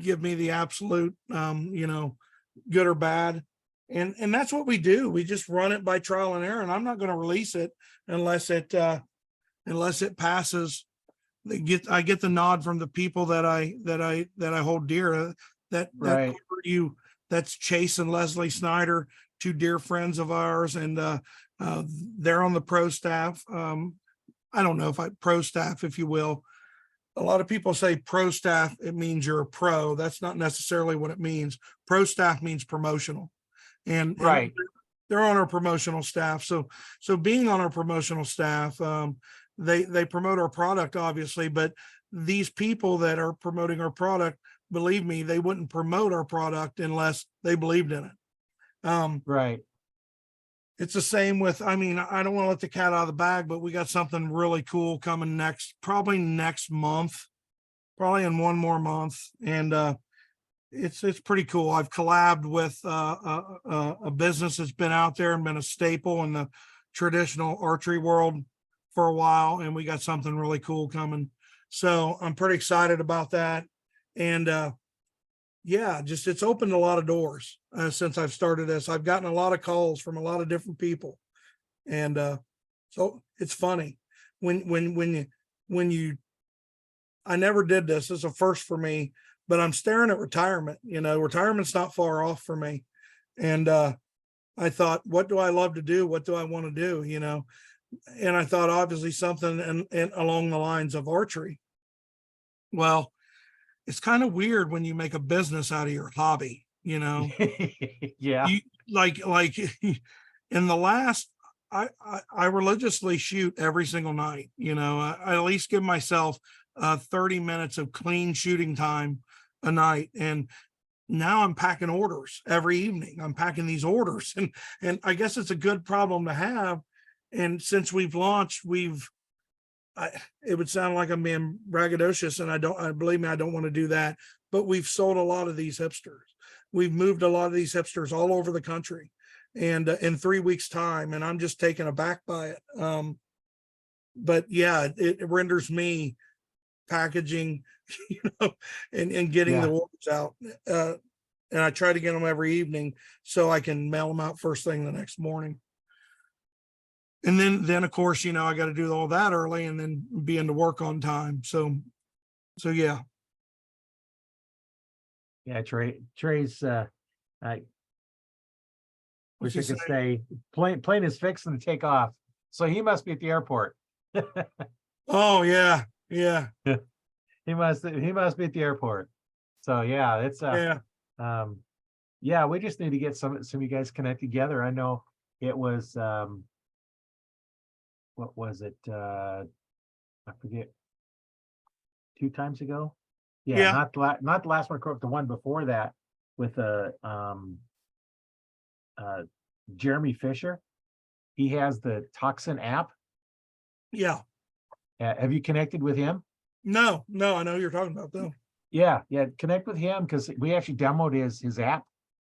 give me the absolute good or bad. And that's what we do. We just run it by trial and error. And I'm not going to release it unless it passes. I get the nod from the people that I hold dear. Right. That's Chase and Leslie Schneider, 2 dear friends of ours, and they're on the pro staff. I don't know if pro staff, if you will. A lot of people say pro staff, it means you're a pro. That's not necessarily what it means. Pro staff means promotional, and Right. they're on our promotional staff. So being on our promotional staff, they promote our product, obviously, but these people that are promoting our product, believe me, they wouldn't promote our product unless they believed in it. Right. It's the same with, I mean, I don't want to let the cat out of the bag, but we got something really cool coming probably next month, probably in 1 more month. And it's pretty cool. I've collabed with a business that's been out there and been a staple in the traditional archery world for a while. And we got something really cool coming. So I'm pretty excited about that. And yeah, just it's opened a lot of doors since I've started this. I've gotten a lot of calls from a lot of different people, and so it's funny when you. I never did this. It's a first for me, but I'm staring at retirement. Retirement's not far off for me, and I thought, what do I love to do? What do I want to do? And I thought obviously something and along the lines of archery. Well, it's kind of weird when you make a business out of your hobby, Yeah. you like in the last, I religiously shoot every single night. I at least give myself 30 minutes of clean shooting time a night. And now I'm packing orders every evening. I'm packing these orders, and I guess it's a good problem to have. And since we've launched, it would sound like I'm being braggadocious, and I believe me, I don't want to do that. But we've sold a lot of these hipsters. We've moved a lot of these hipsters all over the country, and in 3 weeks' time, and I'm just taken aback by it. But yeah, it renders me packaging, and getting the orders out. And I try to get them every evening so I can mail them out first thing the next morning. And then of course, I got to do all that early and then be into work on time. So yeah. Yeah, Trey's I wish I could say plane is fixing to take off. So he must be at the airport. Oh yeah. Yeah. He must be at the airport. So yeah, it's yeah, we just need to get some of you guys connect together. I know it was what was it? I forget. 2 times ago. Yeah, not the last one, the one before that with Jeremy Fisher. He has the Toxin app. Yeah. Have you connected with him? No, I know who you're talking about though. Yeah, connect with him because we actually demoed his app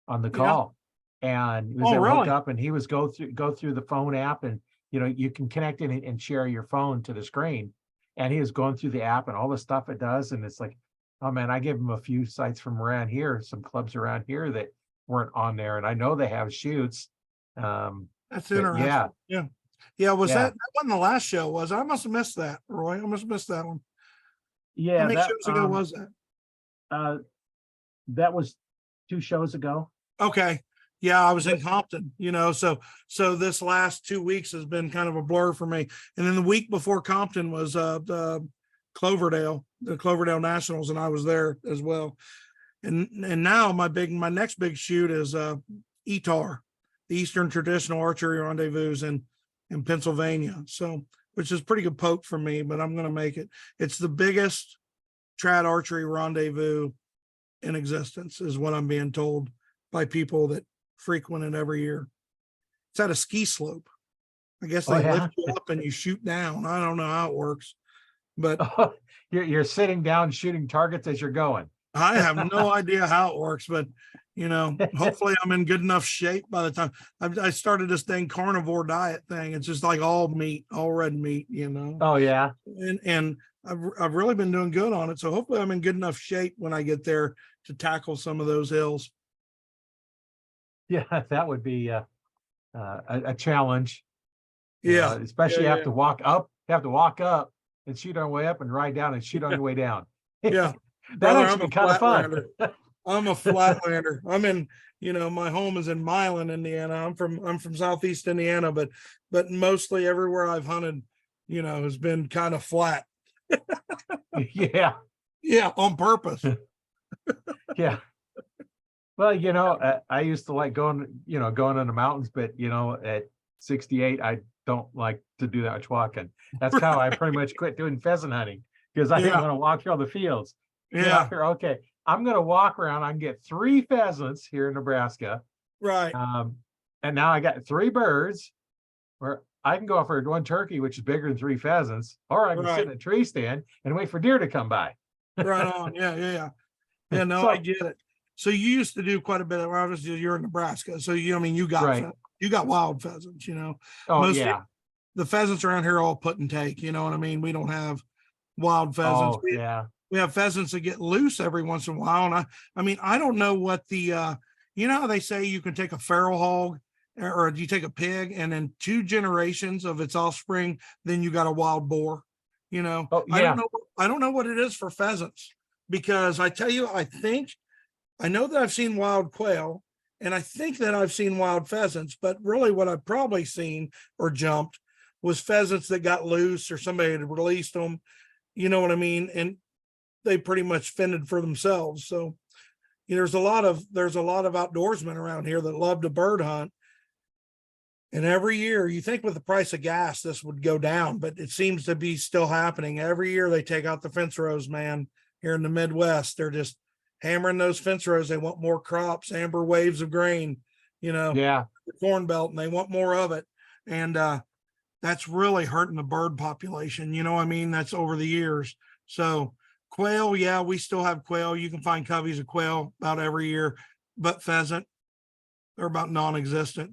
on the call, and he was hooked up, and he was go through the phone app, and you can connect in and share your phone to the screen, and he was going through the app and all the stuff it does, and it's like, oh man, I gave him a few sites from around here, some clubs around here that weren't on there, and I know they have shoots. That's interesting. Yeah. Was that wasn't the last show? Was I must have missed that, Roy? I must have missed that one. Yeah. How many shows ago was that? That was 2 shows ago. Okay. Yeah, I was in Compton, so this last 2 weeks has been kind of a blur for me. And then the week before Compton was the Cloverdale Nationals, and I was there as well. And now my next big shoot is ETAR, the Eastern Traditional Archery Rendezvous in Pennsylvania. So, which is pretty good poke for me, but I'm going to make it. It's the biggest trad archery rendezvous in existence, is what I'm being told by people that frequent it every year. It's at a ski slope. I guess Oh, they yeah? lift you up and you shoot down. I don't know how it works, but You're sitting down shooting targets as you're going. I have no idea how it works, but hopefully I'm in good enough shape by the time I started this thing carnivore diet thing. It's just like all meat, all red meat, Oh, yeah. and I've really been doing good on it. So hopefully I'm in good enough shape when I get there to tackle some of those hills. Yeah, that would be a challenge. Yeah. Especially Yeah, have to walk up and shoot on your way up and ride down and shoot on your way down. yeah. That Brother, actually I'm be a kind of fun. flatlander. I'm a flatlander. I'm in, my home is in Milan, Indiana. I'm from Southeast Indiana, but mostly everywhere I've hunted, has been kind of flat. Yeah, Yeah, on purpose. yeah. Well, I used to like going in the mountains, but at 68, I don't like to do that much walking. That's how I pretty much quit doing pheasant hunting, because I didn't Yeah. want to walk through all the fields. Yeah, Okay, I'm going to walk around. I can get 3 pheasants here in Nebraska. right. And now I got 3 birds, where I can go for 1 turkey, which is bigger than 3 pheasants, or I can sit Right. in a tree stand and wait for deer to come by. Right on. Yeah, yeah, yeah. Yeah, no, So, I get it. So you used to do quite a bit of, obviously you're in Nebraska. So you got right. you got wild pheasants, Oh, Most yeah. the pheasants around here all put and take, you know what I mean? We don't have wild pheasants. Oh, yeah. We have pheasants that get loose every once in a while. And I don't know what the how they say you can take a feral hog or you take a pig and then 2 generations of its offspring, then you got a wild boar. Oh, I don't yeah. know what it is for pheasants, because I tell you, I know that I've seen wild quail, and I think that I've seen wild pheasants, but really what I've probably seen or jumped was pheasants that got loose or somebody had released them. You know what I mean? And they pretty much fended for themselves. So there's a lot of outdoorsmen around here that love to bird hunt. And every year, you think with the price of gas, this would go down, but it seems to be still happening. Every year they take out the fence rows, man. Here in the Midwest, they're just hammering those fence rows. They want more crops, amber waves of grain, Yeah. the corn belt, and they want more of it. And that's really hurting the bird population. You know what I mean? That's over the years. So quail, yeah, we still have quail. You can find coveys of quail about every year, but pheasant, they're about non-existent.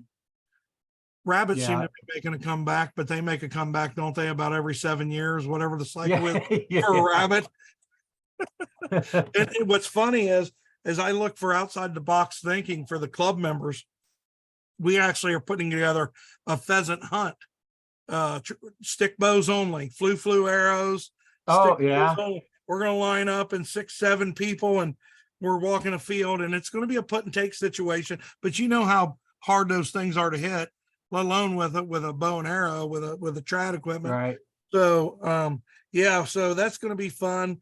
Rabbits seem Yeah. to be making a comeback, but they make a comeback, don't they? About every 7 years, whatever the cycle Yeah. is for a rabbit. And what's funny is, as I look for outside the box thinking for the club members, we actually are putting together a pheasant hunt, stick bows only, flu arrows. Oh, Stick yeah. bows only. We're going to line up in 6-7 people, and we're walking a field, and it's going to be a put and take situation. But you know how hard those things are to hit, let alone with a bow and arrow with a trad equipment. Right. So yeah, so that's going to be fun.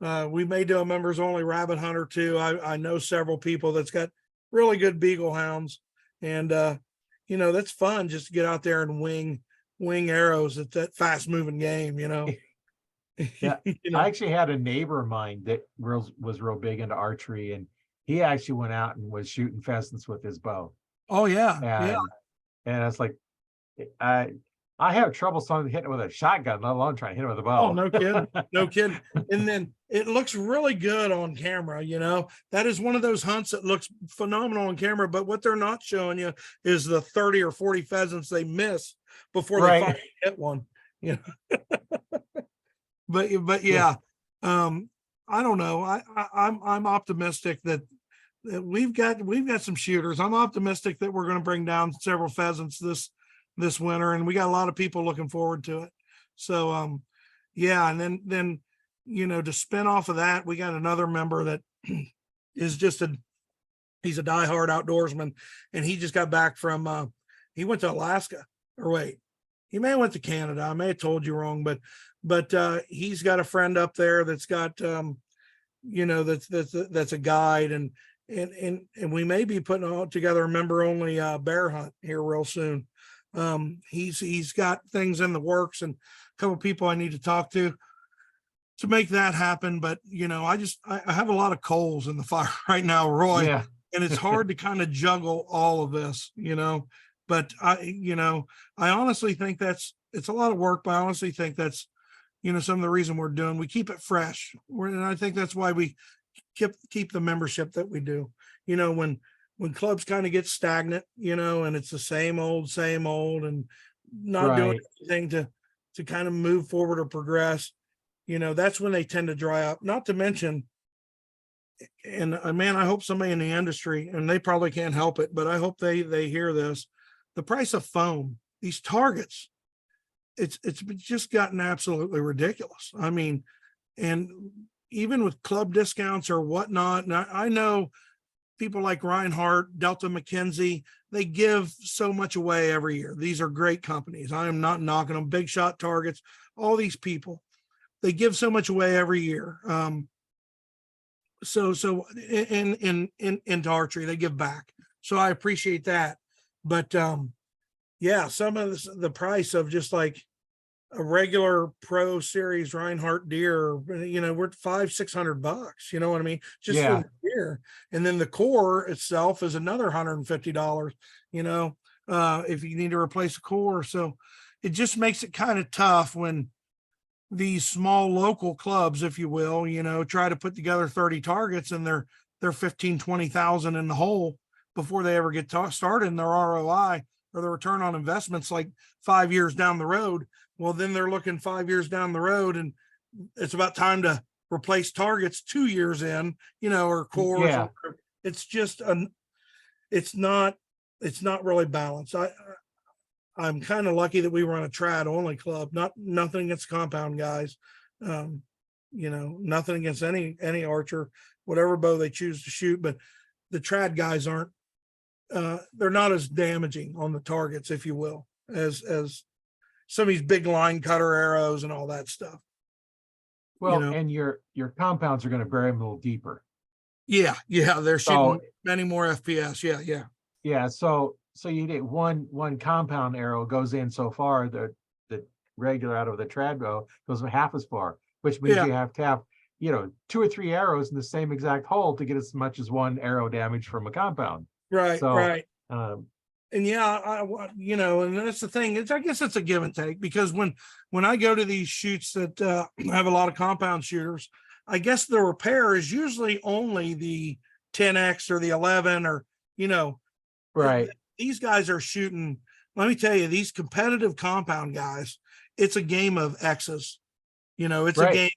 We may do a members only rabbit hunter too. I know several people that's got really good beagle hounds, and that's fun just to get out there and wing arrows at that fast moving game. Yeah. I actually had a neighbor of mine that was real big into archery, and he actually went out and was shooting pheasants with his bow. Oh yeah, yeah. And it's like, I have trouble hitting it with a shotgun, let alone trying to hit it with a bow. Oh, no kidding. No kidding. And then it looks really good on camera. That is one of those hunts that looks phenomenal on camera, but what they're not showing you is the 30 or 40 pheasants they miss before they finally hit one. But yeah, I don't know. I'm optimistic that we've got some shooters. I'm optimistic that we're going to bring down several pheasants this winter, and we got a lot of people looking forward to it. So yeah, and then to spin off of that, we got another member that is just He's a diehard outdoorsman, and he just got back from he went to Alaska, or wait, he may have went to Canada. I may have told you wrong, but he's got a friend up there that's got that's a guide, and we may be putting all together a member only bear hunt here real soon. He's got things in the works, and a couple of people I need to talk to make that happen. But I have a lot of coals in the fire right now, Roy, Yeah. and it's hard to kind of juggle all of this, but I honestly think it's a lot of work, but I honestly think that's, some of the reason we keep it fresh. And I think that's why we keep the membership that we do. When clubs kind of get stagnant, and it's the same old, and not doing anything to kind of move forward or progress, that's when they tend to dry up. Not to mention, and man, I hope somebody in the industry, and they probably can't help it, but I hope they hear this. The price of foam, these targets, it's just gotten absolutely ridiculous. I mean, and even with club discounts or whatnot, and I know people like Reinhardt, Delta McKenzie, they give so much away every year. These are great companies. I am not knocking them. Big Shot Targets, all these people, they give so much away every year. So into archery, they give back. So I appreciate that. But yeah, some of the price of just like a regular pro series Reinhardt deer, we're at $500-600. You know what I mean? Just for the deer. And then the core itself is another $150, if you need to replace the core. So it just makes it kind of tough when these small local clubs, if you will, try to put together 30 targets and they're 15,000-20,000 in the hole before they ever get started in their ROI or the return on investments, like 5 years down the road. Well, then they're looking 5 years down the road, and it's about time to replace targets 2 years in, or cores. Yeah. It's just it's not really balanced. I'm kind of lucky that we run a trad only club, nothing against compound guys. Nothing against any archer, whatever bow they choose to shoot, but the trad guys aren't, they're not as damaging on the targets, if you will, as some of these big line cutter arrows and all that stuff. Well, and your compounds are going to bury them a little deeper. Yeah. They're shooting many more FPS. Yeah. Yeah. So you get one compound arrow goes in so far, the regular out of the trad bow goes half as far, which means you have to have, 2 or 3 arrows in the same exact hole to get as much as one arrow damage from a compound. Right. So, right. And and that's the thing. I guess it's a give and take, because when I go to these shoots that have a lot of compound shooters, I guess the repair is usually only the 10X or the 11 or, right. These guys are shooting. Let me tell you, these competitive compound guys, it's a game of X's. It's a game.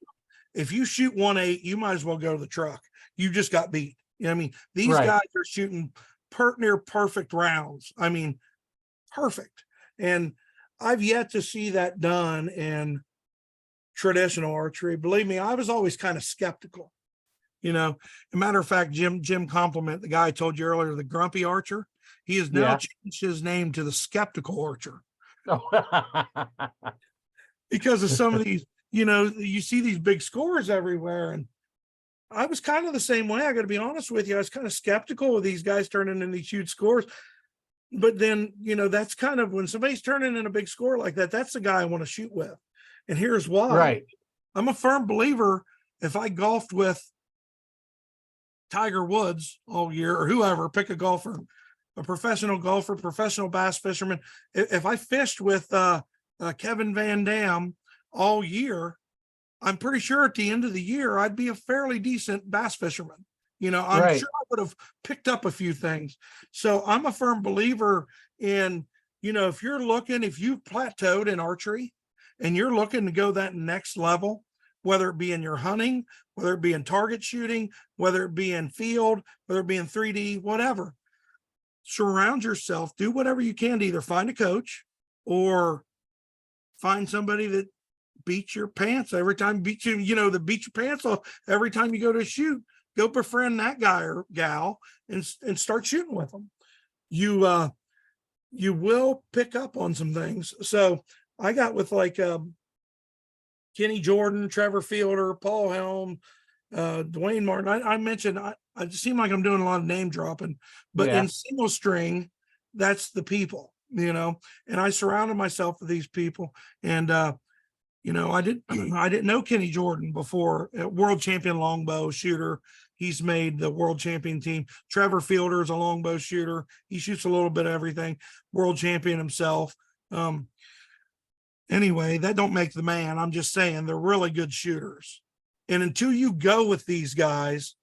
If you shoot 1.8, you might as well go to the truck. You just got beat. I mean, these guys are shooting near perfect rounds. I mean, perfect. And I've yet to see that done in traditional archery. Believe me, I was always kind of skeptical. As a matter of fact, Jim Compliment, the guy I told you earlier, the grumpy archer, he has now changed his name to the skeptical archer. Because of some of these, you see these big scores everywhere. And I was kind of the same way. I got to be honest with you. I was kind of skeptical of these guys turning in these huge scores. But then, that's kind of when somebody's turning in a big score like that, that's the guy I want to shoot with. And here's why. Right. I'm a firm believer, if I golfed with Tiger Woods all year, or whoever, pick a golfer, a professional golfer, professional bass fisherman, if I fished with Kevin Van Dam all year, I'm pretty sure at the end of the year, I'd be a fairly decent bass fisherman. I'm sure I would have picked up a few things. So I'm a firm believer in, if you've plateaued in archery and you're looking to go that next level, whether it be in your hunting, whether it be in target shooting, whether it be in field, whether it be in 3D, whatever, surround yourself, do whatever you can to either find a coach or find somebody that beats your pants every time, that beat your pants off every time you go to shoot. Go befriend that guy or gal and start shooting with them. You will pick up on some things. So I got with like Kenny Jordan, Trevor Fielder, Paul Helm, Dwayne Martin. I mentioned I just seem like I'm doing a lot of name dropping, but Yeah. in single string, that's the people, and I surrounded myself with these people. And I didn't know Kenny Jordan before, world champion longbow shooter. He's made the world champion team. Trevor Fielder is a longbow shooter. He shoots a little bit of everything. World champion himself. Anyway, that don't make the man. I'm just saying they're really good shooters. And until you go with these guys,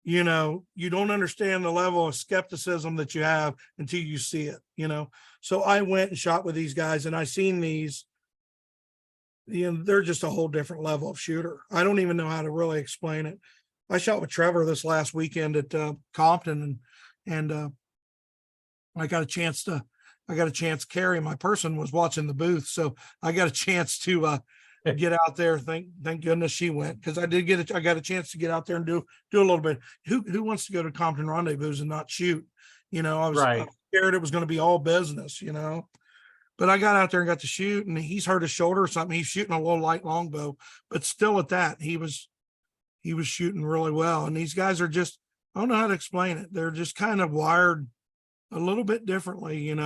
you don't understand the level of skepticism that you have until you see it, So I went and shot with these guys, and I seen these, they're just a whole different level of shooter. I don't even know how to really explain it. I shot with Trevor this last weekend at Compton, and I got a chance to carry. My person was watching the booth, so I got a chance to get out there. Thank goodness she went, because I got a chance to get out there and do a little bit. Who wants to go to Compton Rendezvous and not shoot? I was scared it was going to be all business, but I got out there and got to shoot, and he's hurt his shoulder or something. He's shooting a little light longbow, but still at that, he was shooting really well. And these guys are just, I don't know how to explain it. They're just kind of wired a little bit differently, and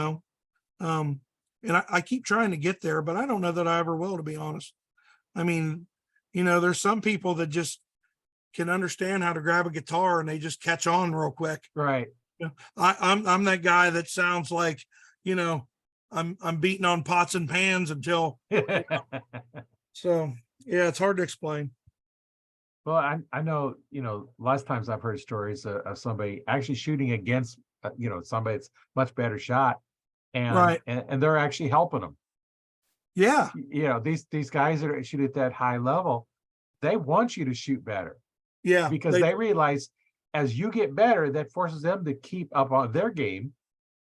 I keep trying to get there, but I don't know that I ever will, to be honest. I mean, there's some people that just can understand how to grab a guitar and they just catch on real quick. Right. I'm that guy that sounds like, I'm beating on pots and pans until, so yeah, it's hard to explain. Well, I know, lots of times I've heard stories of somebody actually shooting against, somebody that's much better shot, and they're actually helping them. Yeah. These guys that shoot at that high level, they want you to shoot better. Yeah. Because they realize as you get better, that forces them to keep up on their game.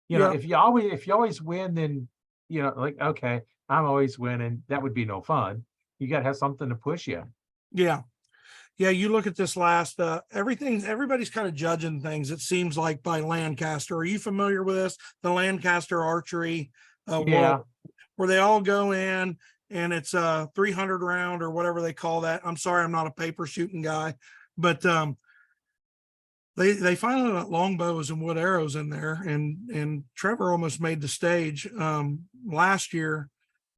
If you always win, then, like, okay, I'm always winning. That would be no fun. You got to have something to push you. Yeah. Yeah. You look at this last, everybody's kind of judging things, it seems like, by Lancaster. Are you familiar with this? The Lancaster archery world, where they all go in and it's a 300 round or whatever they call that. I'm sorry, I'm not a paper shooting guy, but they finally got longbows and wood arrows in there, and Trevor almost made the stage last year.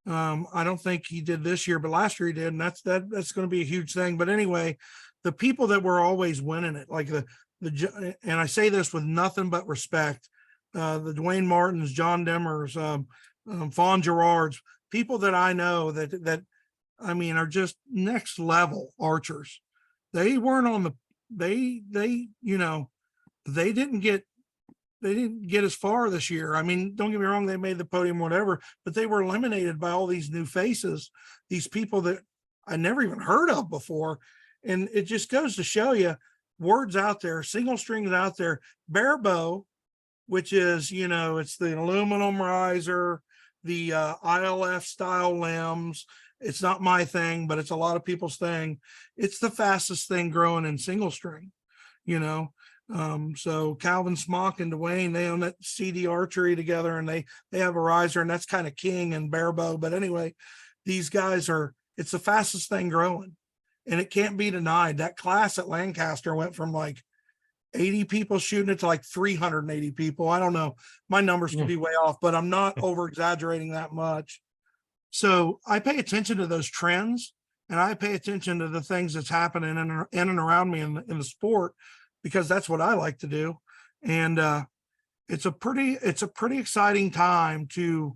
I don't think he did this year, but last year he did, and that's going to be a huge thing. But anyway, the people that were always winning it, like and I say this with nothing but respect, the Dwayne Martins, John Demmers, Fawn Gerards, people that I know that I mean are just next level archers. They weren't on the they didn't get as far this year. I mean, don't get me wrong, they made the podium, whatever, but they were eliminated by all these new faces, these people that I never even heard of before. And it just goes to show you, words out there, single strings out there, bare bow, which is, it's the aluminum riser, the ILF style limbs. It's not my thing, but it's a lot of people's thing. It's the fastest thing growing in single string, so Calvin Smock and Dwayne, they own that CD archery together, and they have a riser, and that's kind of king and bare bow. But anyway, these guys it's the fastest thing growing, and it can't be denied. That class at Lancaster went from like 80 people shooting it to like 380 people. I don't know. My numbers could be way off, but I'm not over exaggerating that much. So I pay attention to those trends, and I pay attention to the things that's happening in and around me in the sport, because that's what I like to do. And it's a pretty exciting time to,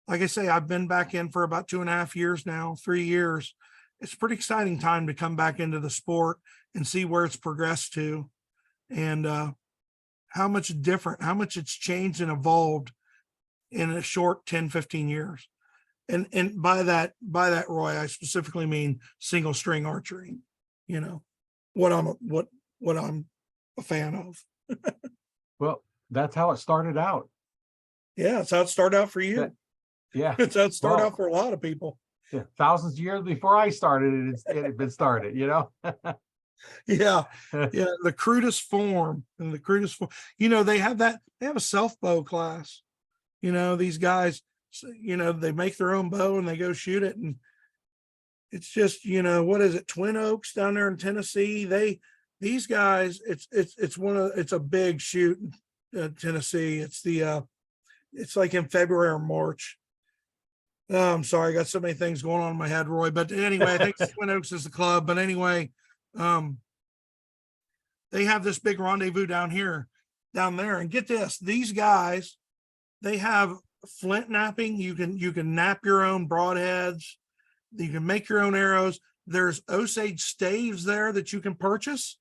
like I say, I've been back in for about 2.5 years now, 3 years. It's a pretty exciting time to come back into the sport and see where it's progressed to, and how much it's changed and evolved in a short 10, 15 years. And by that, Roy, I specifically mean single string archery, what I'm a fan of. Well, that's how it started out. Yeah, that's how it started out for you. It's how it started out for a lot of people. Yeah, thousands of years before I started it had been started, Yeah, yeah, the crudest form and the crudest form. They have a self bow class. These guys, they make their own bow and they go shoot it. And it's just, what is it? Twin Oaks down there in Tennessee. These guys, it's a big shoot in Tennessee. It's like in February or March. Oh, I'm sorry, I got so many things going on in my head, Roy. But anyway, I think Twin Oaks is the club. But anyway, they have this big rendezvous down there. And get this, these guys, they have flint napping. You can nap your own broadheads. You can make your own arrows. There's Osage staves there that you can purchase.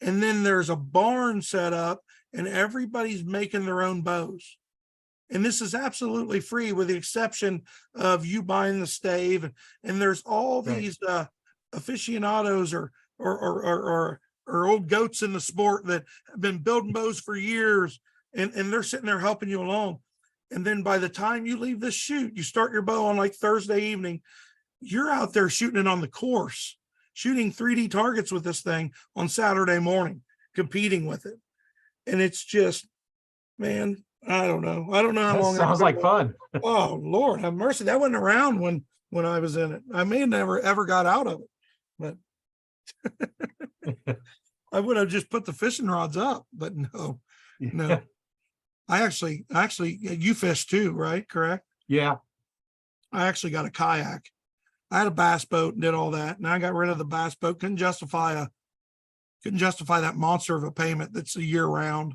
And then there's a barn set up and everybody's making their own bows. And this is absolutely free with the exception of you buying the stave. And there's all these aficionados or old goats in the sport that have been building bows for years. And they're sitting there helping you along. And then by the time you leave this shoot, you start your bow on like Thursday evening, you're out there shooting it on the course, shooting 3D targets with this thing on Saturday morning, competing with it. And it's just, man, I don't know how long. Sounds like fun. Oh, Lord have mercy. That wasn't around when I was in it. I may have never ever got out of it, but I would have just put the fishing rods up, but no. I actually, you fish too, right? Correct? Yeah. I actually got a kayak. I had a bass boat and did all that. And I got rid of the bass boat. Couldn't justify that monster of a payment that's a year round.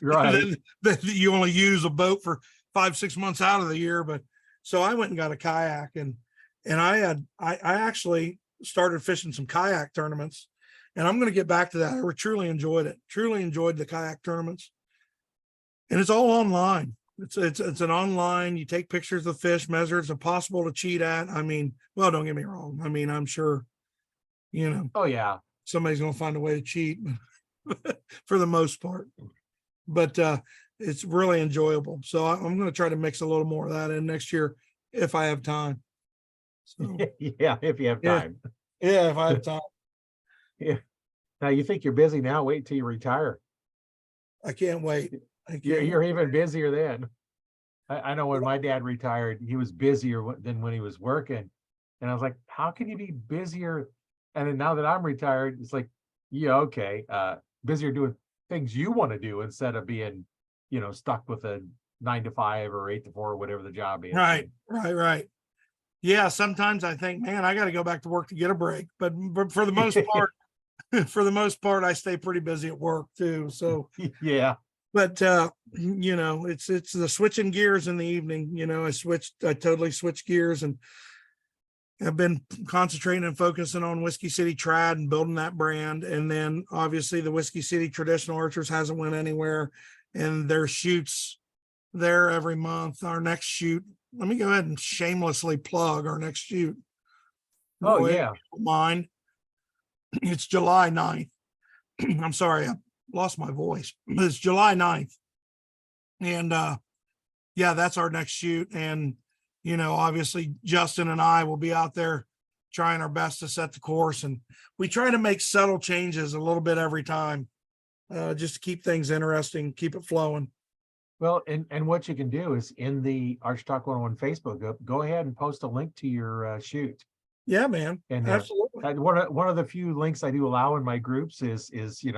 Right. that you only use a boat for 5-6 months out of the year. But so I went and got a kayak and I actually started fishing some kayak tournaments, and I'm going to get back to that. I truly enjoyed it. Truly enjoyed the kayak tournaments, and it's all online. It's an online, you take pictures of fish, measure, it's impossible to cheat at. I mean, well, don't get me wrong. I mean, I'm sure, Oh yeah. somebody's going to find a way to cheat for the most part, but it's really enjoyable. So I'm going to try to mix a little more of that in next year if I have time. So, Yeah, if you have time. yeah, if I have time. Yeah. Now you think you're busy now, wait till you retire. I can't wait. You're even busier then. I know when my dad retired, he was busier than when he was working. And I was like, how can you be busier? And then now that I'm retired, it's like, yeah, okay. Busier doing things you want to do instead of being, stuck with a 9 to 5 or 8 to 4 or whatever the job is. Right. Yeah, sometimes I think, man, I got to go back to work to get a break. But for the most part, I stay pretty busy at work too. So yeah. But it's the switching gears in the evening. I totally switched gears and have been concentrating and focusing on Whiskey City Trad and building that brand. And then obviously the Whiskey City Traditional Archers hasn't went anywhere, and their shoots there every month. Our next shoot, let me go ahead and shamelessly plug our next shoot. Oh, yeah. Mine. It's July 9th. I'm sorry, I lost my voice. It's July 9th. And yeah, that's our next shoot. And, obviously Justin and I will be out there trying our best to set the course. And we try to make subtle changes a little bit every time, just to keep things interesting, keep it flowing. Well, and what you can do is in the Arch Talk 101 Facebook group, go ahead and post a link to your shoot. Yeah, man. And absolutely. One of the few links I do allow in my groups is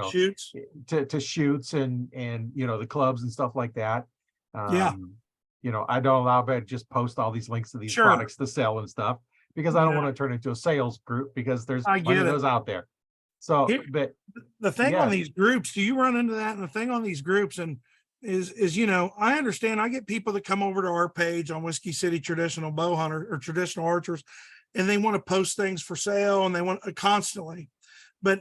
shoots to shoots and the clubs and stuff like that. Yeah. I don't allow, but just post all these links to these Sure. products to sell and stuff, because I don't want to turn into a sales group, because there's plenty of those out there. So, but the thing on these groups, do you run into that? And the thing on these groups is I understand, I get people that come over to our page on Whiskey City Traditional Bow Hunter or Traditional Archers, and they want to post things for sale and they want constantly. But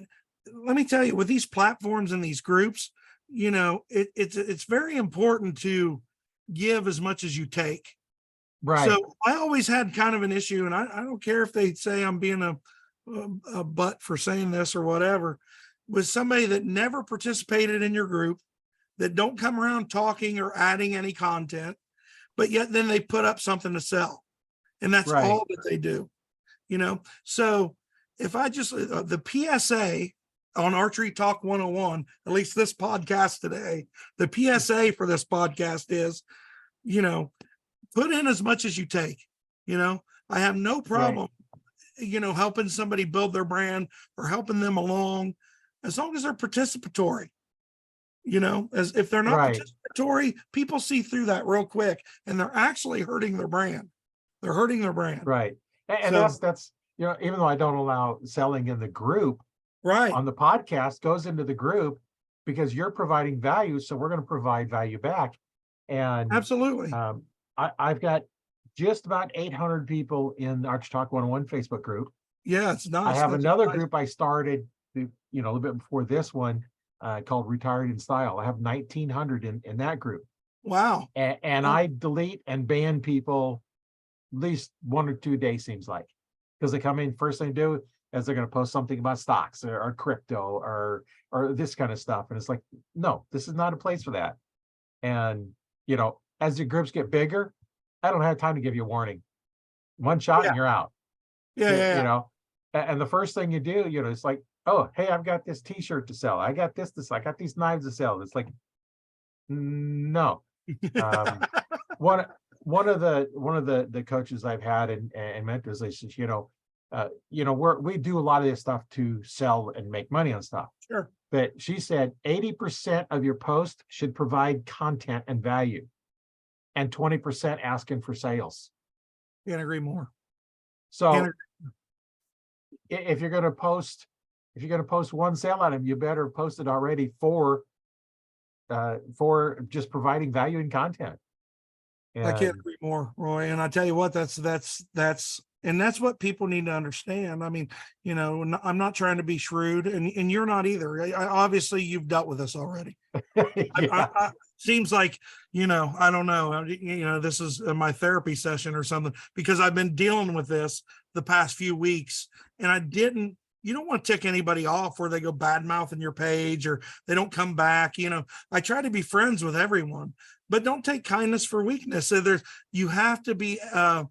let me tell you, with these platforms and these groups, it's very important to give as much as you take. Right. So I always had kind of an issue, and I don't care if they say I'm being a butt for saying this or whatever, with somebody that never participated in your group, that don't come around talking or adding any content, but yet then they put up something to sell. And that's all that they do, So if I just the PSA on Archery Talk 101, at least this podcast today, the PSA for this podcast is, put in as much as you take. I have no problem, helping somebody build their brand or helping them along, as long as they're participatory. As if they're not Right. participatory, people see through that real quick, and they're actually hurting their brand. They're hurting their brand. Right. And So- that's, even though I don't allow selling in the group, Right. on the podcast goes into the group because you're providing value. So we're going to provide value back. And Absolutely. I've got just about 800 people in the Arch Talk 101 Facebook group. Yeah, it's nice. I have That's another nice. group I started, a little bit before this one, called Retired in Style. I have 1,900 in that group. Wow. And Wow. I delete and ban people at least 1 or 2 days, seems like, because they come in, first thing they do is they're going to post something about stocks or crypto or this kind of stuff. And it's like, no, this is not a place for that. And, as your groups get bigger, I don't have time to give you a warning. One shot and you're out. Yeah. And the first thing you do, it's like, oh, hey, I've got this t-shirt to sell. I got this, I got these knives to sell. It's like, no. One of the coaches I've had and mentors, they said, we do a lot of this stuff to sell and make money on stuff. Sure. But she said 80% of your post should provide content and value, and 20% asking for sales. Can't agree more. So if you're going to post one sale item, you better post it already for just providing value and content. I can't agree more, Roy. And I tell you what, that's what people need to understand. I mean, I'm not trying to be shrewd, and you're not either. Obviously, you've dealt with this already. Yeah. Seems like, I don't know, this is my therapy session or something, because I've been dealing with this the past few weeks, and you don't want to tick anybody off where they go bad mouthing your page or they don't come back. I try to be friends with everyone, but don't take kindness for weakness. So you have to be, have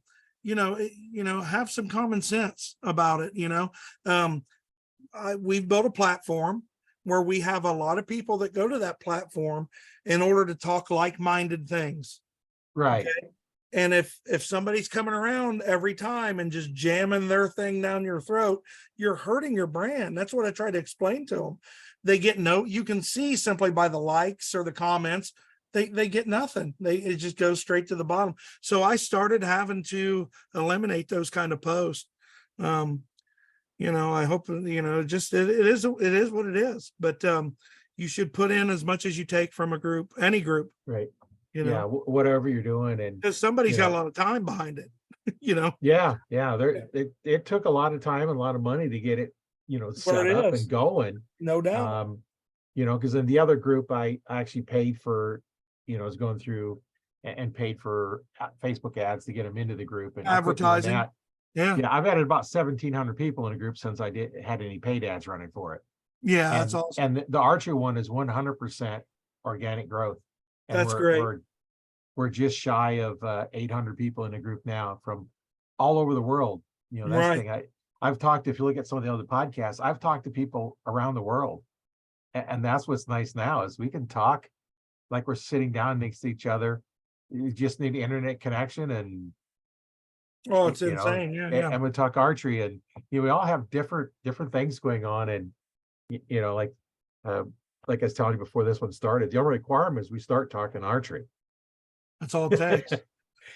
some common sense about it. We've built a platform where we have a lot of people that go to that platform in order to talk like-minded things. Right. Okay? And if somebody's coming around every time and just jamming their thing down your throat, you're hurting your brand. That's what I try to explain to them. You can see simply by the likes or the comments, they get nothing. It just goes straight to the bottom. So I started having to eliminate those kind of posts. I hope, it is what it is, but you should put in as much as you take from a group, any group. Right. Whatever you're doing. And because somebody's got a lot of time behind it, Yeah. It took a lot of time and a lot of money to get it, set up and going. No doubt. Because in the other group, I actually paid for, was going through and paid for Facebook ads to get them into the group and advertising. Yeah, I've added about 1,700 people in a group since I had any paid ads running for it. Yeah, that's awesome. And the archery one is 100% organic growth. And that's great. We're just shy of 800 people in a group now from all over the world. That's right. the thing. I've talked, if you look at some of the other podcasts, I've talked to people around the world. And that's what's nice now is we can talk like we're sitting down next to each other. You just need internet connection and it's insane. Yeah. And we talk archery, and we all have different things going on. And like I was telling you before this one started, the only requirement is we start talking archery. That's all it takes.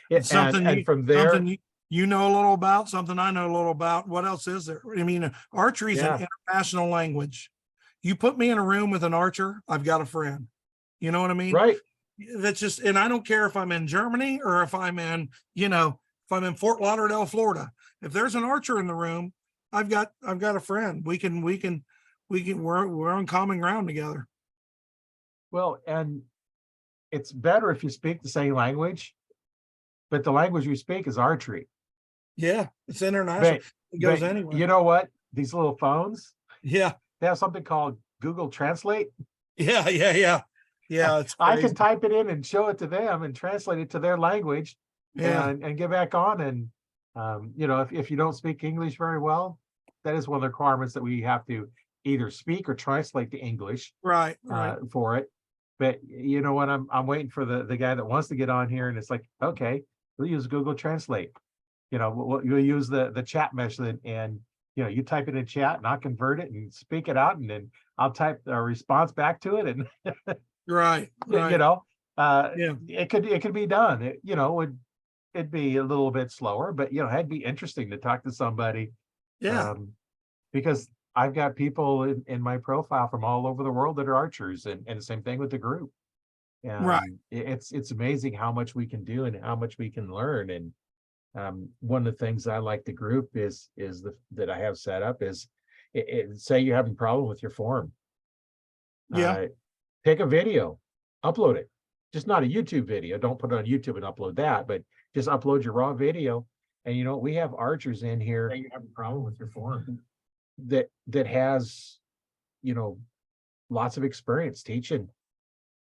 And from there, something you know a little about, something I know a little about. What else is there? I mean, archery is an international language. You put me in a room with an archer, I've got a friend. You know what I mean? Right. That's just, and I don't care if I'm in Germany or if I'm in, if I'm in Fort Lauderdale, Florida. If there's an archer in the room, I've got a friend. We're on common ground together. Well, and it's better if you speak the same language, but the language you speak is archery. Yeah, it's international. It goes anywhere. You know what? These little phones. Yeah. They have something called Google Translate. Yeah. It's I can type it in and show it to them and translate it to their language. And get back on. And if you don't speak English very well, that is one of the requirements that we have to either speak or translate to English Right. for it. But you know what? I'm waiting for the guy that wants to get on here, and it's like, okay, we'll use Google Translate. You know, you'll use the chat method, and you know, you type it in chat, and I'll convert it and speak it out, and then I'll type a response back to it, and Right. you know, Yeah. it could be done. You know, it'd be a little bit slower, but you know, it'd be interesting to talk to somebody, Yeah. because I've got people in my profile from all over the world that are archers, and the same thing with the group. Right. And it's amazing how much we can do and how much we can learn. And one of the things I like the group is that I have set up is say you're having a problem with your form. Yeah. Take a video, upload it. Just not a YouTube video. Don't put it on YouTube and upload that, but just upload your raw video. And you know, we have archers in here. Say you have a problem with your form that has, you know, lots of experience teaching.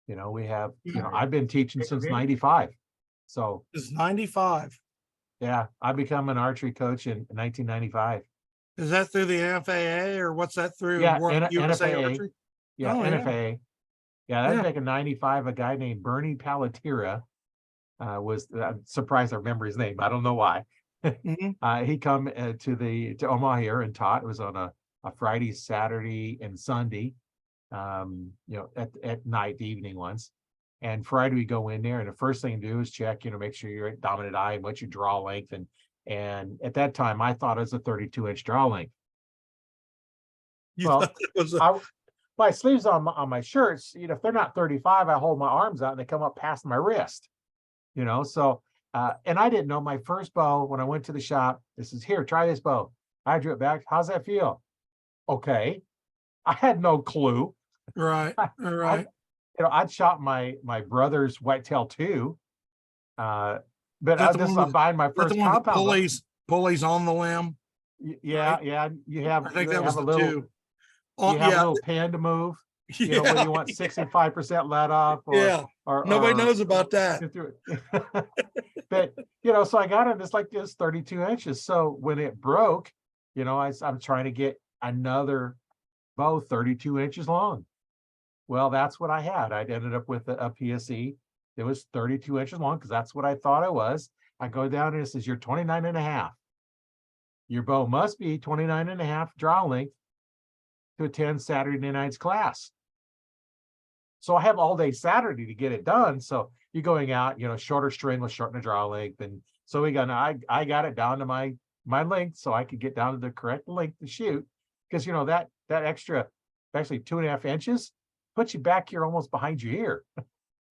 You know, we have, you know, I've been teaching since 95. So It's 95. yeah, I become an archery coach in 1995. Is that through the NFAA or what's that through? Yeah, USA NFAA. Archery? Yeah, Oh, yeah. NFAA. Yeah, that's Yeah. back in 95. A guy named Bernie Palatira was, I'm surprised I remember his name. I don't know why. Mhm. He come to Omaha here and taught. It was on a Friday, Saturday, and Sunday. You know, at night, the evening ones. And Friday we go in there, and the first thing to do is check, you know, make sure you're at dominant eye and what's your draw length. And at that time I thought it was a 32-inch draw length. You Well, thought it was a, I my sleeves on my shirts, you know, if they're not 35, I hold my arms out and they come up past my wrist, you know. So and I didn't know my first bow when I went to the shop. This is here, try this bow. I drew it back. How's that feel? Okay. I had no clue. right. I, Right. you know, I'd shot my brother's whitetail too. But Is that the this one is with, buying my is that the first one with compound bow. pulleys on the limb? Yeah, Right. yeah. You I think that was have a the little, two. you Oh, have a yeah. little pin to move, you know, whether Yeah. you want 65% let off Yeah. Nobody knows about that. get through it. But you know, so I got it. It's like this 32 inches. So when it broke, you know, I'm trying to get another bow 32 inches long. Well, that's what I had. I'd ended up with a PSE that was 32 inches long because that's what I thought it was. I go down and it says, you're 29 and a half. Your bow must be 29 and a half draw length to attend Saturday night's class. So I have all day Saturday to get it done. So you're going out, you know, shorter string will shorten the draw length. And so I got it down to my length so I could get down to the correct length to shoot. Because, you know, that extra, actually 2.5 inches puts you back here almost behind your ear,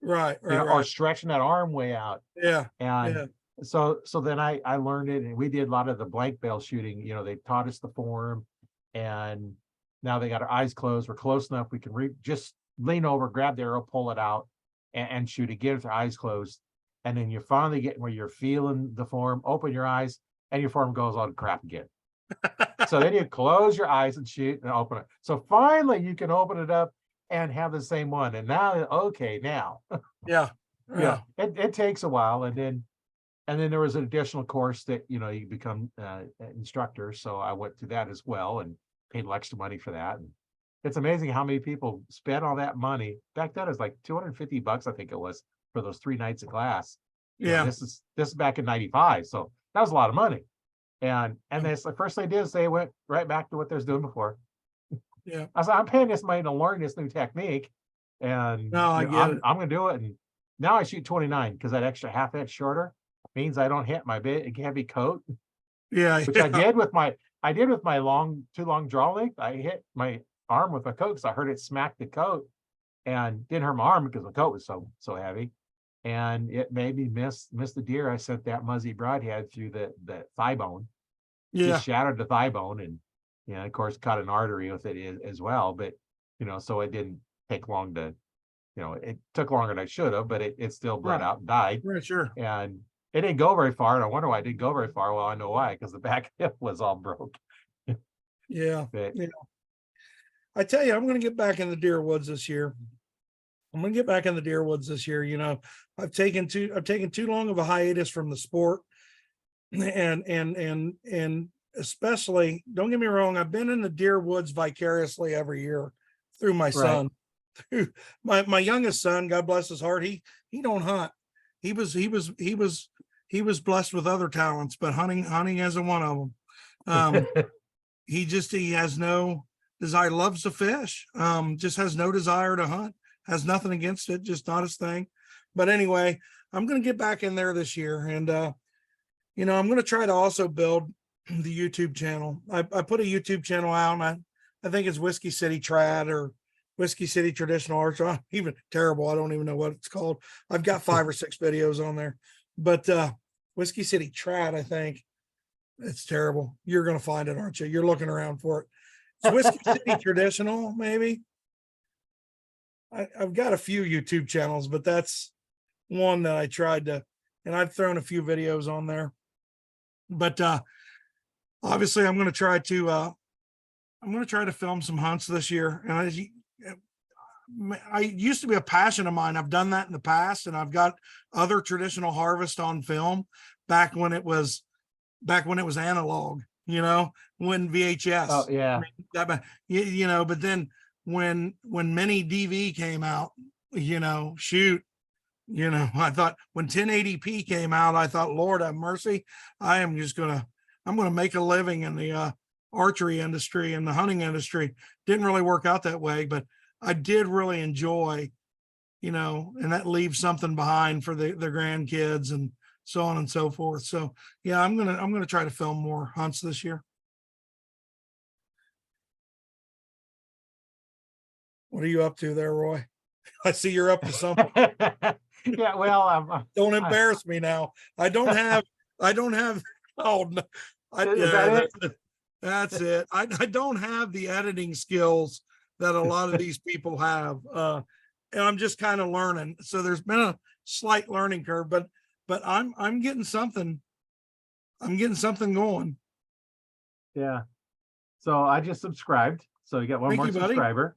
Right. you know, Right. or stretching that arm way out. Yeah. And Yeah. so then I learned it, and we did a lot of the blank bale shooting. You know, they taught us the form, and now they got our eyes closed. We're close enough. We can just lean over, grab the arrow, pull it out, and shoot again with our eyes closed. And then you're finally getting where you're feeling the form, open your eyes, and your form goes all to crap again. So then you close your eyes and shoot and open it. So finally you can open it up and have the same one. And now, okay, now. Yeah. Yeah, it takes a while. And then there was an additional course that, you know, you become an instructor. So I went to that as well and paid a little extra money for that. And it's amazing how many people spend all that money. Back then it was like $250, I think it was, for those 3 nights of class. You know, Yeah. this is back in 95. So that was a lot of money. And this, the first thing they did is they went right back to what they was doing before. Yeah. I said, I'm paying this money to learn this new technique. And No, I you know, get it. I'm gonna do it. And now I shoot 29 because that extra half inch shorter means I don't hit my big heavy coat, Yeah. which I did with my too long draw length. I hit my arm with my coat because I heard it smack the coat, and didn't hurt my arm because the coat was so heavy. And it made me miss the deer. I sent that muzzy broadhead through the thigh bone, Yeah. just shattered the thigh bone, and you know, of course, cut an artery with it as well. But you know, so it didn't take long to, you know, it took longer than I should have, but it still bled Right. out and died. Right. Sure. And it didn't go very far. And I wonder why it didn't go very far. Well, I know why, because the back hip was all broke. Yeah. But Yeah. I tell you, I'm going to get back in the deer woods this year. I'm going to get back in the deer woods this year. You know, I've taken too long of a hiatus from the sport, and especially, don't get me wrong, I've been in the deer woods vicariously every year through my Right. son. Through my youngest son, God bless his heart, he don't hunt. He was blessed with other talents, but hunting isn't one of them. He has no desire, loves to fish, just has no desire to hunt, has nothing against it, just not his thing. But anyway, I'm going to get back in there this year. And, I'm going to try to also build the YouTube channel. I put a YouTube channel out, and I think it's Whiskey City Trad or Whiskey City Traditional Arts. Even terrible. I don't even know what it's called. I've got 5 or 6 videos on there, but Whiskey City Trad, I think. It's terrible. You're going to find it, aren't you? You're looking around for it. It's Whiskey City Traditional, maybe. I've got a few YouTube channels, but that's one that I tried to, and I've thrown a few videos on there. But obviously, I'm going to try to film some hunts this year. And I used to be a passion of mine. I've done that in the past, and I've got other traditional harvest on film back when it was analog, when VHS. Oh yeah. But then when mini DV came out, I thought when 1080p came out, I thought, Lord have mercy, I'm gonna make a living in the archery industry and the hunting industry. Didn't really work out that way, but I did really enjoy, and that leaves something behind for the grandkids and so on and so forth. So yeah, I'm gonna try to film more hunts this year. What are you up to there, Roy? I see you're up to something. Yeah, well, Don't embarrass me now. I don't have. Oh, no. Is that it? That's it. I don't have the editing skills that a lot of these people have, and I'm just kind of learning. So there's been a slight learning curve, but I'm getting something. I'm getting something going. Yeah. So I just subscribed. So you got one Thank more you, buddy. subscriber.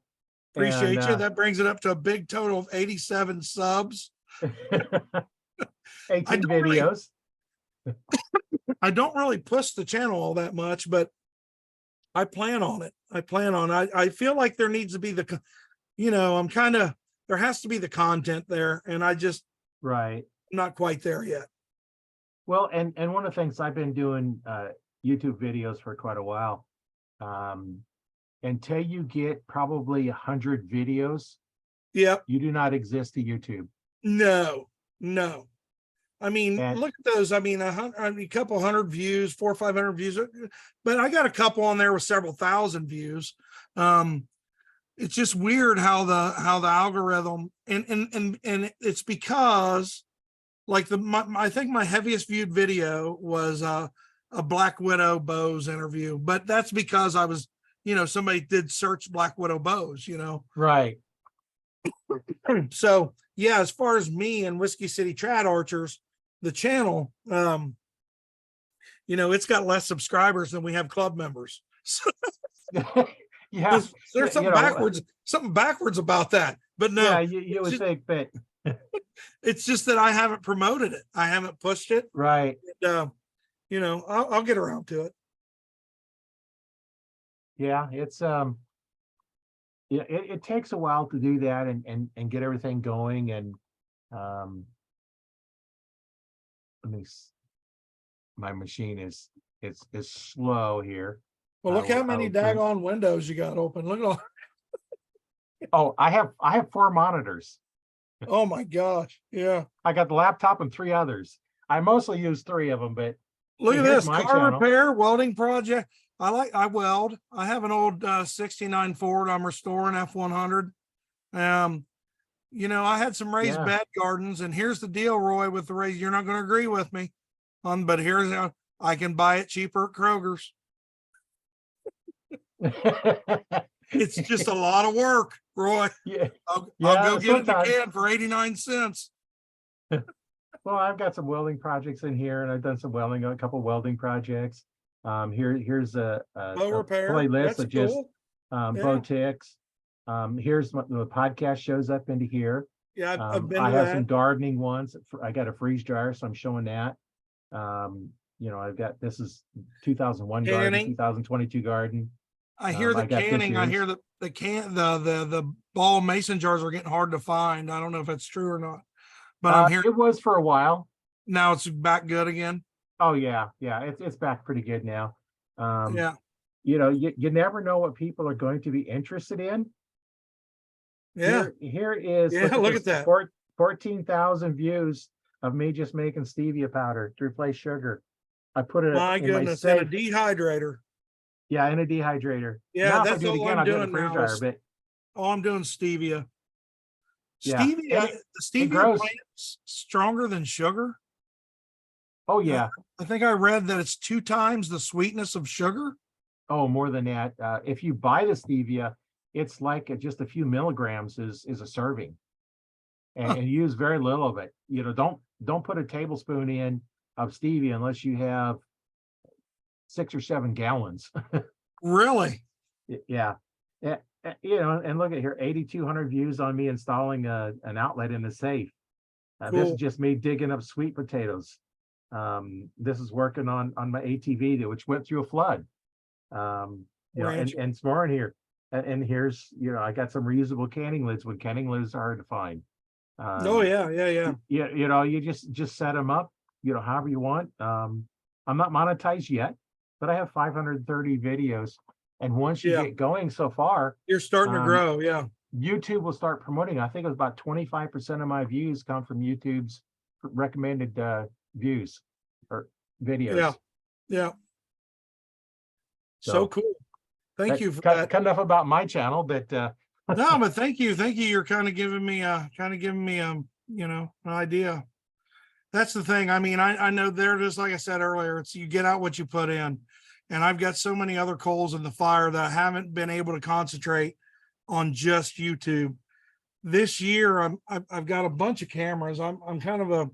Appreciate And, you. That brings it up to a big total of 87 subs. 18 videos. I don't really push the channel all that much, but I plan on it. I feel like there needs to be there has to be the content there, and I just Right. not quite there yet. Well, and one of the things I've been doing YouTube videos for quite a while. Until you get probably 100 videos, Yep. you do not exist to YouTube. No. I mean, And look at those. I mean, a couple hundred views, 400 or 500 views, but I got a couple on there with several thousand views. It's just weird how the algorithm and it's because like I think my heaviest viewed video was a Black Widow bows interview, but that's because I was, somebody did search Black Widow bows, right. So yeah, as far as me and Whiskey City Trad Archers, the channel, it's got less subscribers than we have club members. So Yeah. there's something backwards about that. But no, yeah, you would think that. It's just that I haven't promoted it. I haven't pushed it. Right. And, I'll get around to it. Yeah, it's it takes a while to do that and get everything going. And my machine is slow here. Well, look how many daggone windows you got open. Look at all. Oh, I have 4 monitors. Oh my gosh. Yeah. I got the laptop and 3 others. I mostly use 3 of them, but look at this my car channel. repair welding project. I weld. I have an old 69 Ford I'm restoring F100. I had some raised bed gardens, and here's the deal, Roy, with the raised, you're not going to agree with me but here's how I can buy it cheaper at Kroger's. It's just a lot of work, Roy. Yeah. I'll go get it in the can for 89 cents. Well, I've got some welding projects in here, and I've done some welding, a couple welding projects. Here's a playlist of just Bowticks. Here's the podcast shows up into here. Yeah, I've been I have some gardening ones. I got a freeze dryer, so I'm showing that. I've got, this is 2001 garden, Canning. 2022 garden. I hear the I got this canning. I hear year's. the ball mason jars are getting hard to find. I don't know if that's true or not, but I'm hearing It was for a while. now it's back good again. Oh yeah, yeah, it's back pretty good now. Yeah, You never know what people are going to be interested in. yeah, Here is, yeah. look at Look this, at that. 14,000 views of me just making stevia powder to replace sugar. I put it My in my goodness, and a safe. Yeah, Yeah, in a dehydrator. yeah, Now, if I that's do it all again, I'm I'll do it in a doing freeze now. dryer. But I'm doing stevia. yeah, Stevia, the it stevia grows. plant's stronger than sugar. Oh Uh, yeah. I think I read that it's 2 times the sweetness of sugar. Oh, more than that. If you buy the stevia, it's like just a few milligrams is a serving, Huh, and use very little of it. Don't put a tablespoon in of stevia unless you have 6 or 7 gallons. really? Yeah. And look at here, 8,200 views on me installing an outlet in the safe. This is Cool. just me digging up sweet potatoes. This is working on my ATV which went through a flood. Ranch. And it's more in here. And here's, I got some reusable canning lids when canning lids are hard to find. Oh yeah, yeah, yeah. You just set them up, however you want. I'm not monetized yet, but I have 530 videos. And once you Yeah. get going so far, You're starting to um, grow. Yeah. YouTube will start promoting. I think it was about 25% of my views come from YouTube's recommended views or videos. Yeah. Yeah. So So cool. Thank that you for cut, that. cut enough about my channel, but No, but thank you. Thank you. You're kind of giving me an idea. That's the thing. I mean, I know there, just like I said earlier, it's you get out what you put in. And I've got so many other coals in the fire that I haven't been able to concentrate on just YouTube. This year, I've got a bunch of cameras. I'm kind of a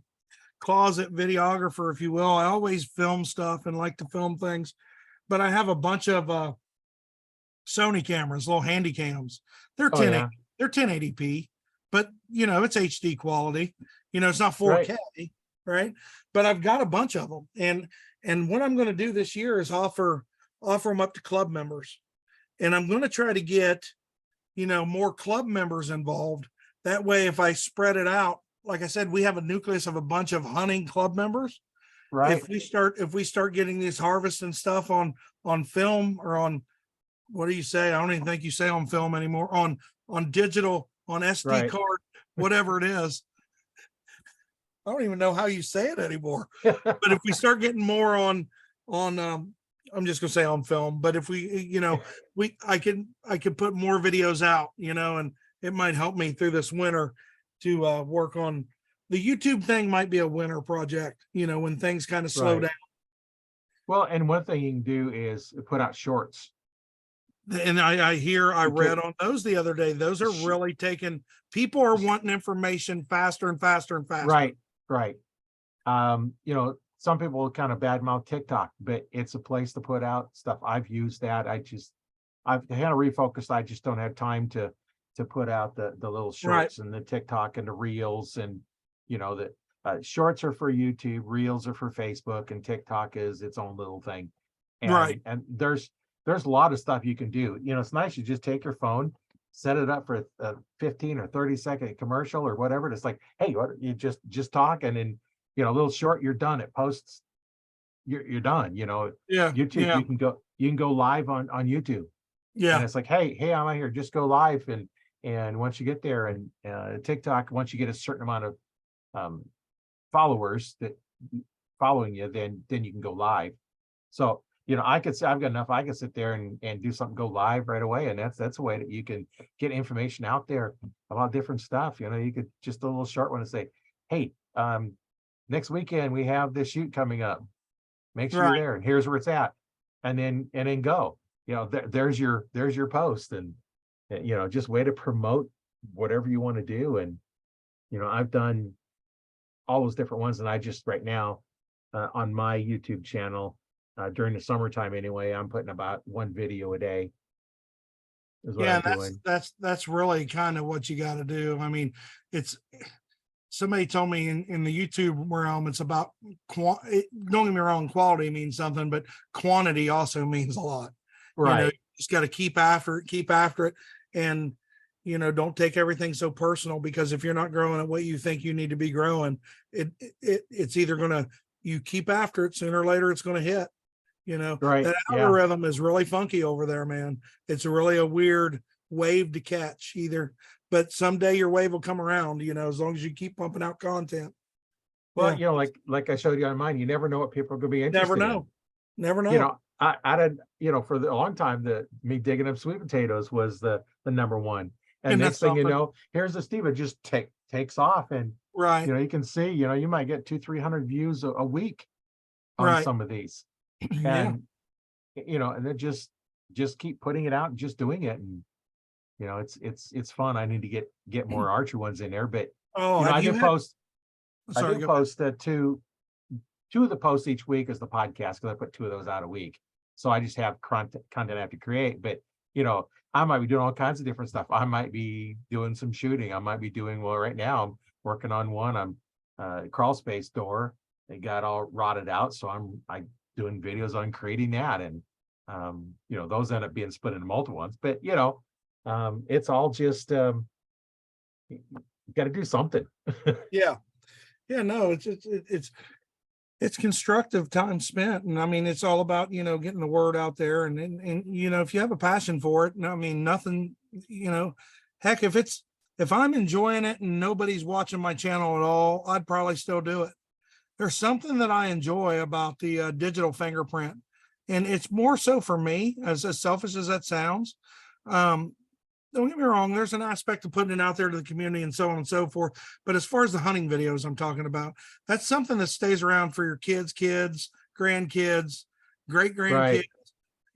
closet videographer, if you will. I always film stuff and like to film things, but I have a bunch of Sony cameras, little handy cams. They're oh yeah, they're 1080p, but it's HD quality. It's not right, 4K, right? But I've got a bunch of them, and what I'm going to do this year is offer them up to club members, and I'm going to try to get more club members involved. That way, if I spread it out, like I said, we have a nucleus of a bunch of hunting club members. right, If we start getting these harvests and stuff on film or on, what do you say? I don't even think you say on film anymore. On digital, on SD right. card, whatever it is. I don't even know how you say it anymore. But if we start getting more on I'm just gonna say on film, but if we, I can put more videos out, and it might help me through this winter to work on the YouTube thing. Might be a winter project, when things kind of slow Right. down. Well, and one thing you can do is put out shorts. And I read on those the other day. Those are really taking, people are wanting information faster and faster and faster. Right, right. Some people kind of badmouth TikTok, but it's a place to put out stuff. I've used that. I've kind of refocused. I just don't have time to put out the little shorts and the TikTok and the reels, and the shorts are for YouTube, reels are for Facebook, and TikTok is its own little thing. And there's a lot of stuff you can do. It's nice. You just take your phone, set it up for a 15 or 30-second commercial or whatever. It's like, hey, what, you just talk, and then a little short, you're done. It posts, you're done. Yeah. YouTube, Yeah. you can go live on YouTube. Yeah. And it's like, hey, I'm out here, just go live. And once you get there, and TikTok, once you get a certain amount of followers that following you, then you can go live. So I've got enough. I can sit there and do something, go live right away, and that's a way that you can get information out there about different stuff. You could just a little short one and say, hey, next weekend we have this shoot coming up. Make sure you're there, and here's where it's at, and then go. There's your post, and just way to promote whatever you want to do. And I've done all those different ones, and I just right now on my YouTube channel. During the summertime anyway, I'm putting about one video a day. Is what I'm doing. That's really kind of what you got to do. I mean, it's somebody told me in the YouTube realm, it's about don't get me wrong, quality means something, but quantity also means a lot. You know, you Right. just got to keep after it. And, you know, don't take everything so personal, because if you're not growing at what you think you need to be growing, it's either gonna, you keep after it, sooner or later it's gonna hit. You know, Right. that Yeah. algorithm is really funky over there, man. It's really a weird wave to catch either, but someday your wave will come around, you know, as long as you keep pumping out content. Well, Yeah. like I showed you on mine, you never know what people are going to be Never interested in. know. Never know. I did, for a long time, me digging up sweet potatoes was the number one. And And next that's thing you something. know, here's the Steve, it just takes off. And, Right. you can see, you might get 200-300 views a week on Right. some of these. Yeah. And, and then just keep putting it out and just doing it. And, it's fun. I need to get more archer ones in there, but, Oh, have I you do had, post, sorry, go ahead. two of the posts each week is the podcast, because I put 2 of those out a week. So I just have content I have to create. But I might be doing all kinds of different stuff. I might be doing some shooting. I might be doing, well, right now I'm working on one. I'm crawl space door. It got all rotted out, so I doing videos on creating that, and those end up being split into multiple ones. But it's all just you got to do something. Yeah. Yeah. No, it's constructive time spent. And I mean, it's all about, getting the word out there. And if you have a passion for it, I mean, nothing, heck, if I'm enjoying it and nobody's watching my channel at all, I'd probably still do it. There's something that I enjoy about the digital fingerprint. And it's more so for me, as selfish as that sounds. Don't get me wrong, there's an aspect of putting it out there to the community and so on and so forth. But as far as the hunting videos I'm talking about, that's something that stays around for your kids, grandkids, great grandkids.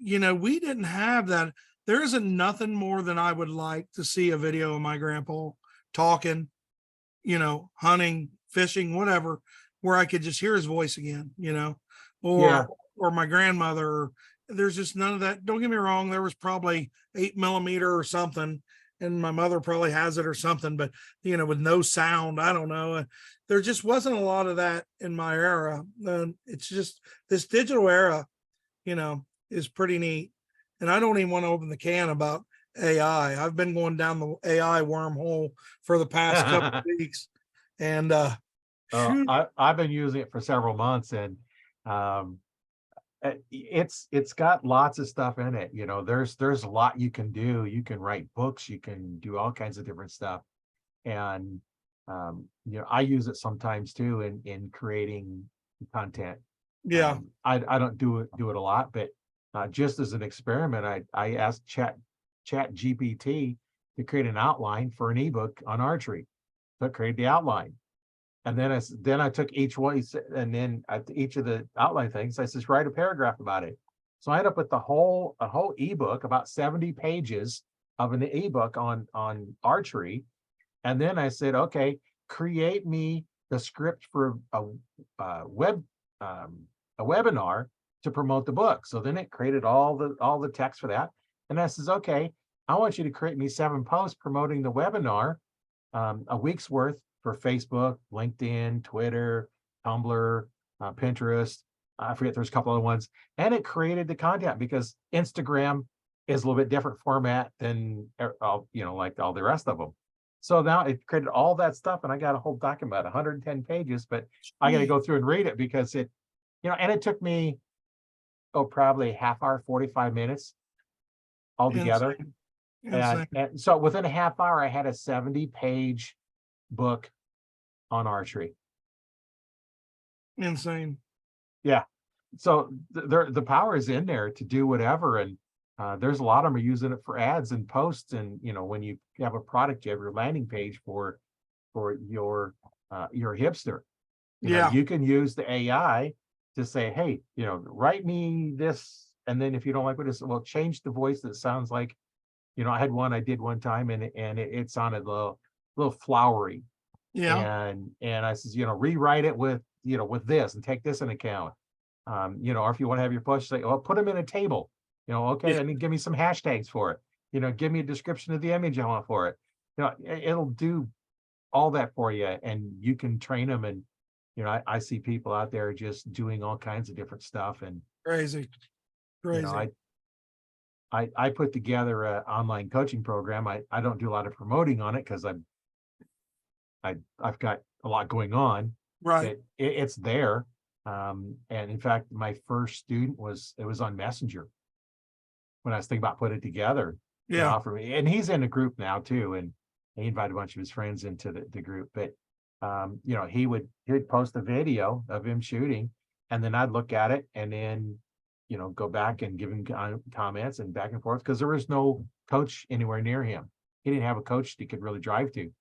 Right. We didn't have that. There isn't nothing more than I would like to see a video of my grandpa talking, hunting, fishing, whatever, where I could just hear his voice again, Yeah. or my grandmother. There's just none of that. Don't get me wrong. There was probably 8mm or something, and my mother probably has it or something, but with no sound, I don't know. There just wasn't a lot of that in my era. It's just this digital era, is pretty neat. And I don't even want to open the can about AI. I've been going down the AI wormhole for the past couple of weeks. And I've been using it for several months, and it's got lots of stuff in it. There's a lot you can do. You can write books, you can do all kinds of different stuff. And I use it sometimes too in creating content. yeah, I don't do it a lot, but just as an experiment, I asked chat GPT to create an outline for an ebook on archery. So it created the outline. And then I took each one, and then at each of the outline things, I says, write a paragraph about it. So I ended up with a whole ebook, about 70 pages of an ebook on archery. And then I said, okay, create me the script for a webinar to promote the book. So then it created all the text for that. And I says, okay, I want you to create me 7 posts promoting the webinar, a week's worth, for Facebook, LinkedIn, Twitter, Tumblr, Pinterest. I forget, there's a couple other ones. And it created the content, because Instagram is a little bit different format than, like all the rest of them. So now it created all that stuff, and I got a whole document, about 110 pages, but I got to go through and read it, because and it took me, probably half hour, 45 minutes altogether. insane. And so within a half hour, I had a 70-page book on archery. Insane. Yeah. So the power is in there to do whatever. And there's a lot of them are using it for ads and posts. And, when you have a product, you have your landing page for your hipster. You can use the AI to say, hey, write me this. And then if you don't like what it is, well, change the voice that sounds like, I had one I did one time, and it sounded a little flowery. Yeah. And I says, rewrite it with this, and take this into account. Or if you want to have your post, say, put them in a table, okay, Yeah. and then give me some hashtags for it. Give me a description of the image I want for it. It'll do all that for you, and you can train them. And I see people out there just doing all kinds of different stuff. And Crazy, you know, crazy. I put together an online coaching program. I don't do a lot of promoting on it because I've got a lot going on, Right. but it's there. And in fact, my first student was on Messenger when I was thinking about putting it together. He Yeah. offered me, and he's in a group now too, and he invited a bunch of his friends into the group. But he would post a video of him shooting, and then I'd look at it, and then go back and give him comments and back and forth, because there was no coach anywhere near him. He didn't have a coach he could really drive to.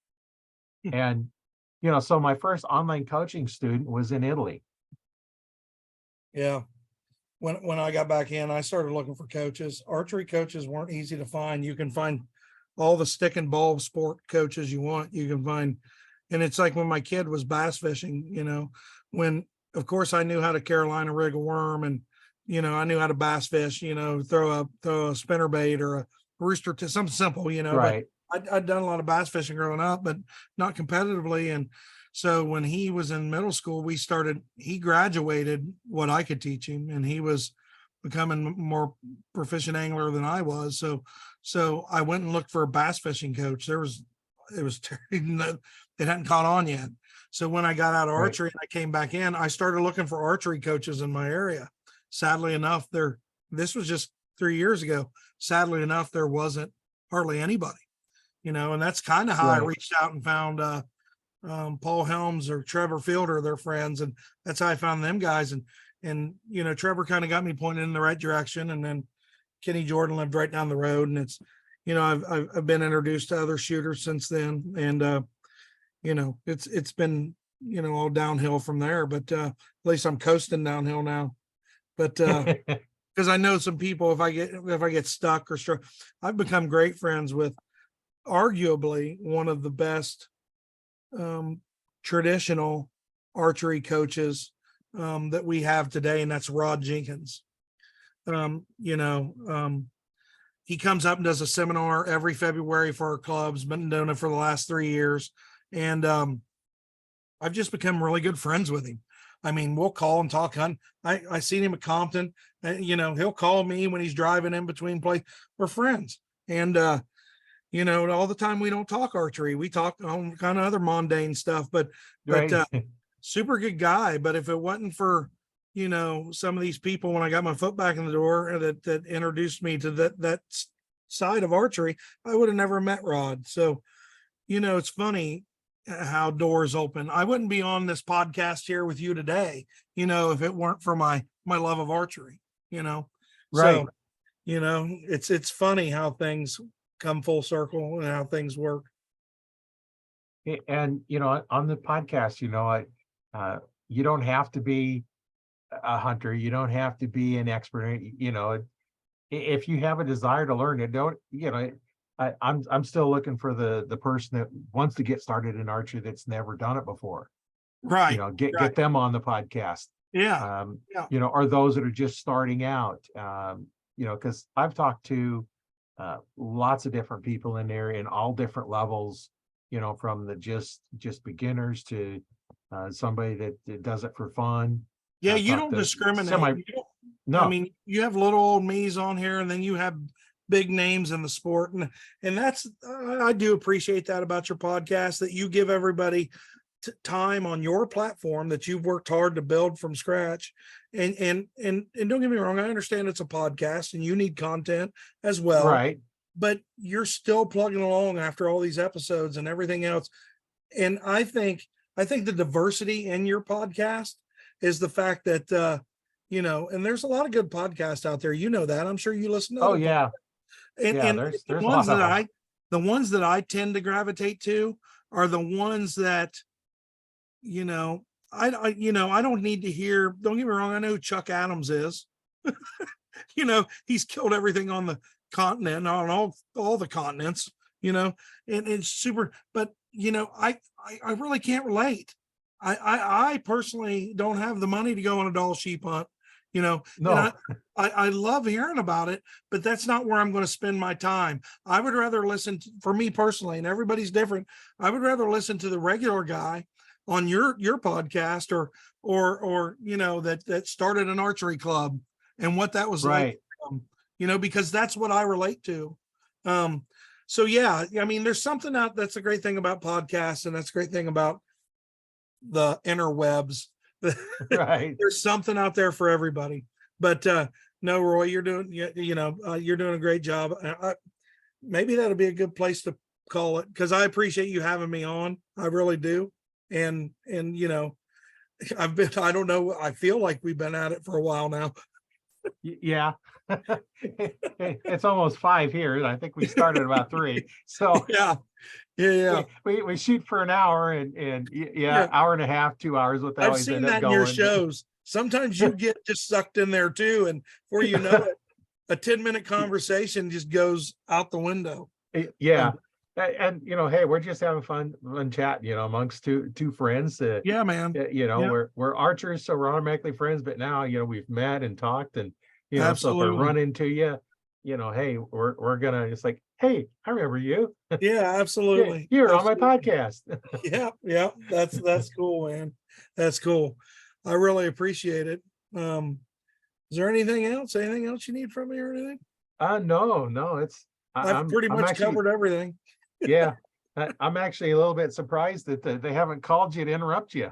And so my first online coaching student was in Italy. Yeah. When I got back in, I started looking for coaches. Archery coaches weren't easy to find. You can find all the stick and ball sport coaches you want. You can find, and it's like when my kid was bass fishing, when of course I knew how to Carolina rig a worm, and I knew how to bass fish, throw a spinner bait or a rooster to something simple, Right. but I'd done a lot of bass fishing growing up, but not competitively. And so when he was in middle school, he graduated what I could teach him, and he was becoming more proficient angler than I was. So I went and looked for a bass fishing coach. It hadn't caught on yet. So when I got out of Right. archery and I came back in, I started looking for archery coaches in my area. Sadly enough, this was just 3 years ago. Sadly enough, there wasn't hardly anybody, and that's kind of how I Right. reached out and found Paul Helms or Trevor Fielder, their friends, and that's how I found them guys. And Trevor kind of got me pointed in the right direction, and then Kenny Jordan lived right down the road, and it's I've been introduced to other shooters since then, and it's been all downhill from there. But at least I'm coasting downhill now. But because I know some people, if I get stuck or struck, I've become great friends with arguably one of the best traditional archery coaches that we have today, and that's Rod Jenkins. He comes up and does a seminar every February for our clubs, been doing it for the last 3 years. And I've just become really good friends with him. I mean, we'll call and talk. I seen him at Compton, he'll call me when he's driving in between places. We're friends. And, all the time we don't talk archery. We talk on kind of other mundane stuff, but Right. super good guy. But if it wasn't for, some of these people, when I got my foot back in the door that introduced me to that side of archery, I would have never met Rod. So, it's funny how doors open. I wouldn't be on this podcast here with you today, if it weren't for my love of archery, Right. So, it's funny how things come full circle and how things work. And on the podcast, you don't have to be a hunter. You don't have to be an expert. If you have a desire to learn it, I'm still looking for the person that wants to get started in archery that's never done it before. Right. Get them on the podcast. Yeah. Or those that are just starting out. Because I've talked to lots of different people in there in all different levels. From the just beginners to somebody that does it for fun. Yeah, you don't discriminate. No. I mean, you have little old me's on here, and then you have big names in the sport, and that's I do appreciate that about your podcast, that you give everybody time on your platform that you've worked hard to build from scratch. And don't get me wrong, I understand it's a podcast and you need content as well. Right. But you're still plugging along after all these episodes and everything else. And I think the diversity in your podcast is the fact that and there's a lot of good podcasts out there. That. I'm sure you listen to. Oh yeah. And there's the a ones lot the ones that I tend to gravitate to are the ones that, I don't need to hear. Don't get me wrong. I know who Chuck Adams is. He's killed everything on the continent, on all the continents, and it's super, but I really can't relate. I personally don't have the money to go on a Dall sheep hunt, you know, and No, I love hearing about it, but that's not where I'm going to spend my time. I would rather listen to, for me personally, and everybody's different. I would rather listen to the regular guy on your podcast, or you know, that started an archery club and what that was like, right. you know, because that's what I relate to. Um, so yeah, I mean, there's something out, that's a great thing about podcasts, and that's a great thing about the interwebs. Right. There's something out there for everybody. But no, Roy, you're doing, you know, you're doing a great job. Maybe that'll be a good place to call it, because I appreciate you having me on. I really do. And you know, I don't know, I feel like we've been at it for a while now. Yeah. It's almost 5 here, and I think we started about 3. So Yeah, yeah. we shoot for an hour, and Yeah. hour and a half, 2 hours, what they I've always seen end up that in your going. But shows. Sometimes you get just sucked in there too, and before you know it, a 10-minute conversation just goes out the window. yeah. And you know, hey, we're just having fun chat, you know, amongst two friends. Yeah, man. You know, Yeah, we're archers, so we're automatically friends. But now, you know, we've met and talked, and you know, so if I absolutely. run into you, you know, hey, we're gonna, it's like, hey, I remember you. Yeah, Yeah, absolutely. you're on my Absolutely. podcast. Yeah, yeah. That's cool, man. That's cool. I really appreciate it. Is there anything else? Anything else you need from me or anything? No, it's I've pretty I'm much actually, covered everything. yeah, I'm actually a little bit surprised that they haven't called you to interrupt you.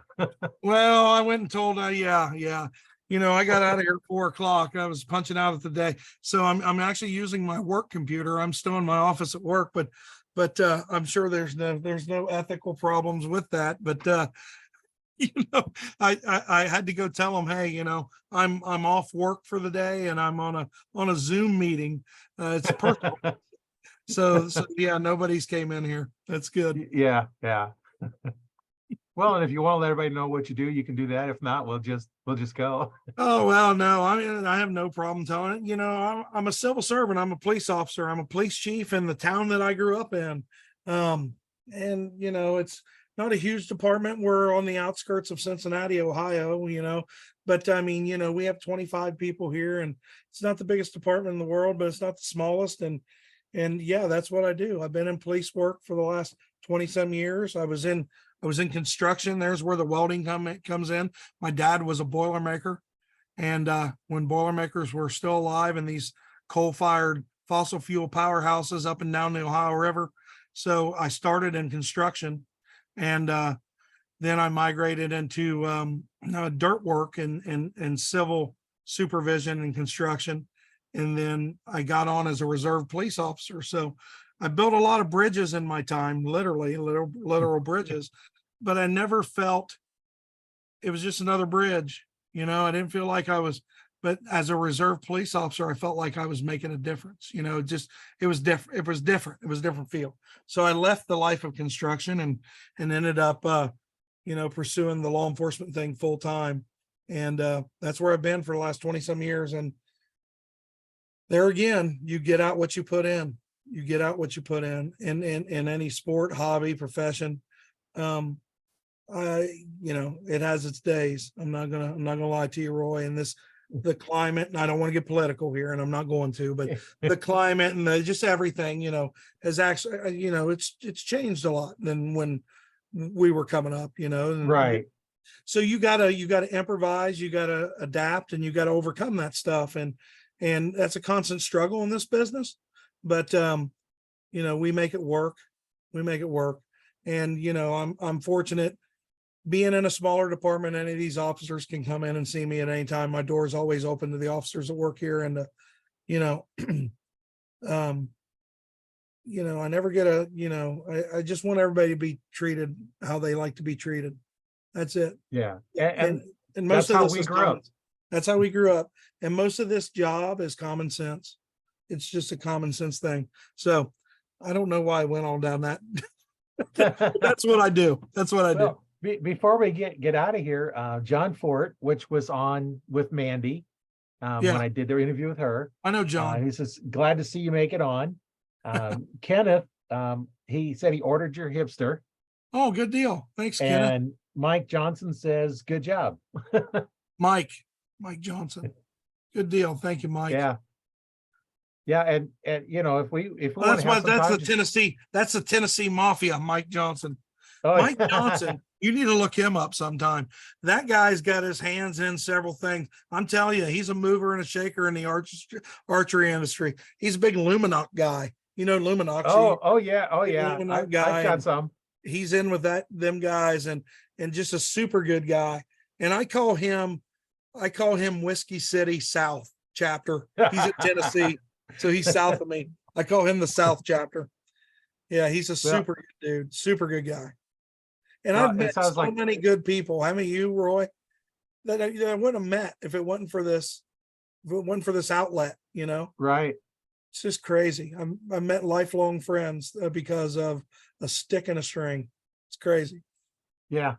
Well, I went and told, yeah, yeah. You know, I got out of here at 4 o'clock. I was punching out at the day. So I'm actually using my work computer. I'm still in my office at work, but I'm sure there's no ethical problems with that. But you know, I had to go tell them, hey, you know, I'm off work for the day, and I'm on a Zoom meeting. It's personal. So yeah, nobody's came in here. That's good. Yeah, yeah. Well, and if you want to let everybody know what you do, you can do that. If not, we'll just go. Oh, well, no, I mean, I have no problem telling it. You know, I'm a civil servant. I'm a police officer. I'm a police chief in the town that I grew up in. Um, and you know, it's not a huge department. We're on the outskirts of Cincinnati, Ohio, you know, but I mean, you know, we have 25 people here, and it's not the biggest department in the world, but it's not the smallest. And yeah, that's what I do. I've been in police work for the last 20 some years. I was in construction. There's where the welding comes in. My dad was a Boilermaker. And when Boilermakers were still alive in these coal-fired fossil fuel powerhouses up and down the Ohio River. So I started in construction, and then I migrated into dirt work and civil supervision and construction. And then I got on as a reserve police officer. So I built a lot of bridges in my time, literally literal bridges, but I never felt it was just another bridge. You know, I didn't feel like I was, but as a reserve police officer, I felt like I was making a difference. You know, it was different. It was different. It was a different feel. So I left the life of construction and ended up, you know, pursuing the law enforcement thing full time. And that's where I've been for the last 20 some years. And there again, you get out what you put in. You get out what you put in any sport, hobby, profession. You know, it has its days. I'm not gonna lie to you, Roy. And the climate, and I don't want to get political here, and I'm not going to, but the climate and just everything, you know, has actually, you know, it's changed a lot than when we were coming up, you know. And Right. so you gotta improvise, you gotta adapt, and you gotta overcome that stuff. And that's a constant struggle in this business. But you know, we make it work. We make it work. And you know, I'm fortunate being in a smaller department. Any of these officers can come in and see me at any time. My door is always open to the officers that work here. And you know, you know, I never get you know, I just want everybody to be treated how they like to be treated. That's it. Yeah. And And most that's of how this we is grew up. that's how we grew up. And most of this job is common sense. It's just a common sense thing. So I don't know why I went on down that. That's what I do. That's what I do. Well, before we get out of here, John Fort, which was on with Mandy, when Yeah, I did their interview with her, I know, John. he says, glad to see you make it on. Kenneth, he said he ordered your hipster, Oh, good deal. Thanks, Kenneth. and Mike Johnson says, good job. Mike Johnson. Good deal. Thank you, Mike. Yeah. Yeah, and you know, if we Well, want to have some that's time, that's the Tennessee Mafia, Mike Johnson. oh, Mike Johnson, you need to look him up sometime. That guy's got his hands in several things. I'm telling you, he's a mover and a shaker in the archery industry. He's a big Luminox guy. You know, Luminox. oh yeah, Big Luminox guy, I've got and some. he's in with them guys, and just a super good guy. And I call him Whiskey City South chapter. He's in Tennessee, so he's south of me. I call him the South chapter. Yeah, he's a Well, super good dude, super good guy. And well, I've it met sounds so like many good people. How many you, Roy, that I wouldn't have met if it wasn't for this, outlet, you know? right. It's just crazy. I met lifelong friends because of a stick and a string. It's crazy. Yeah.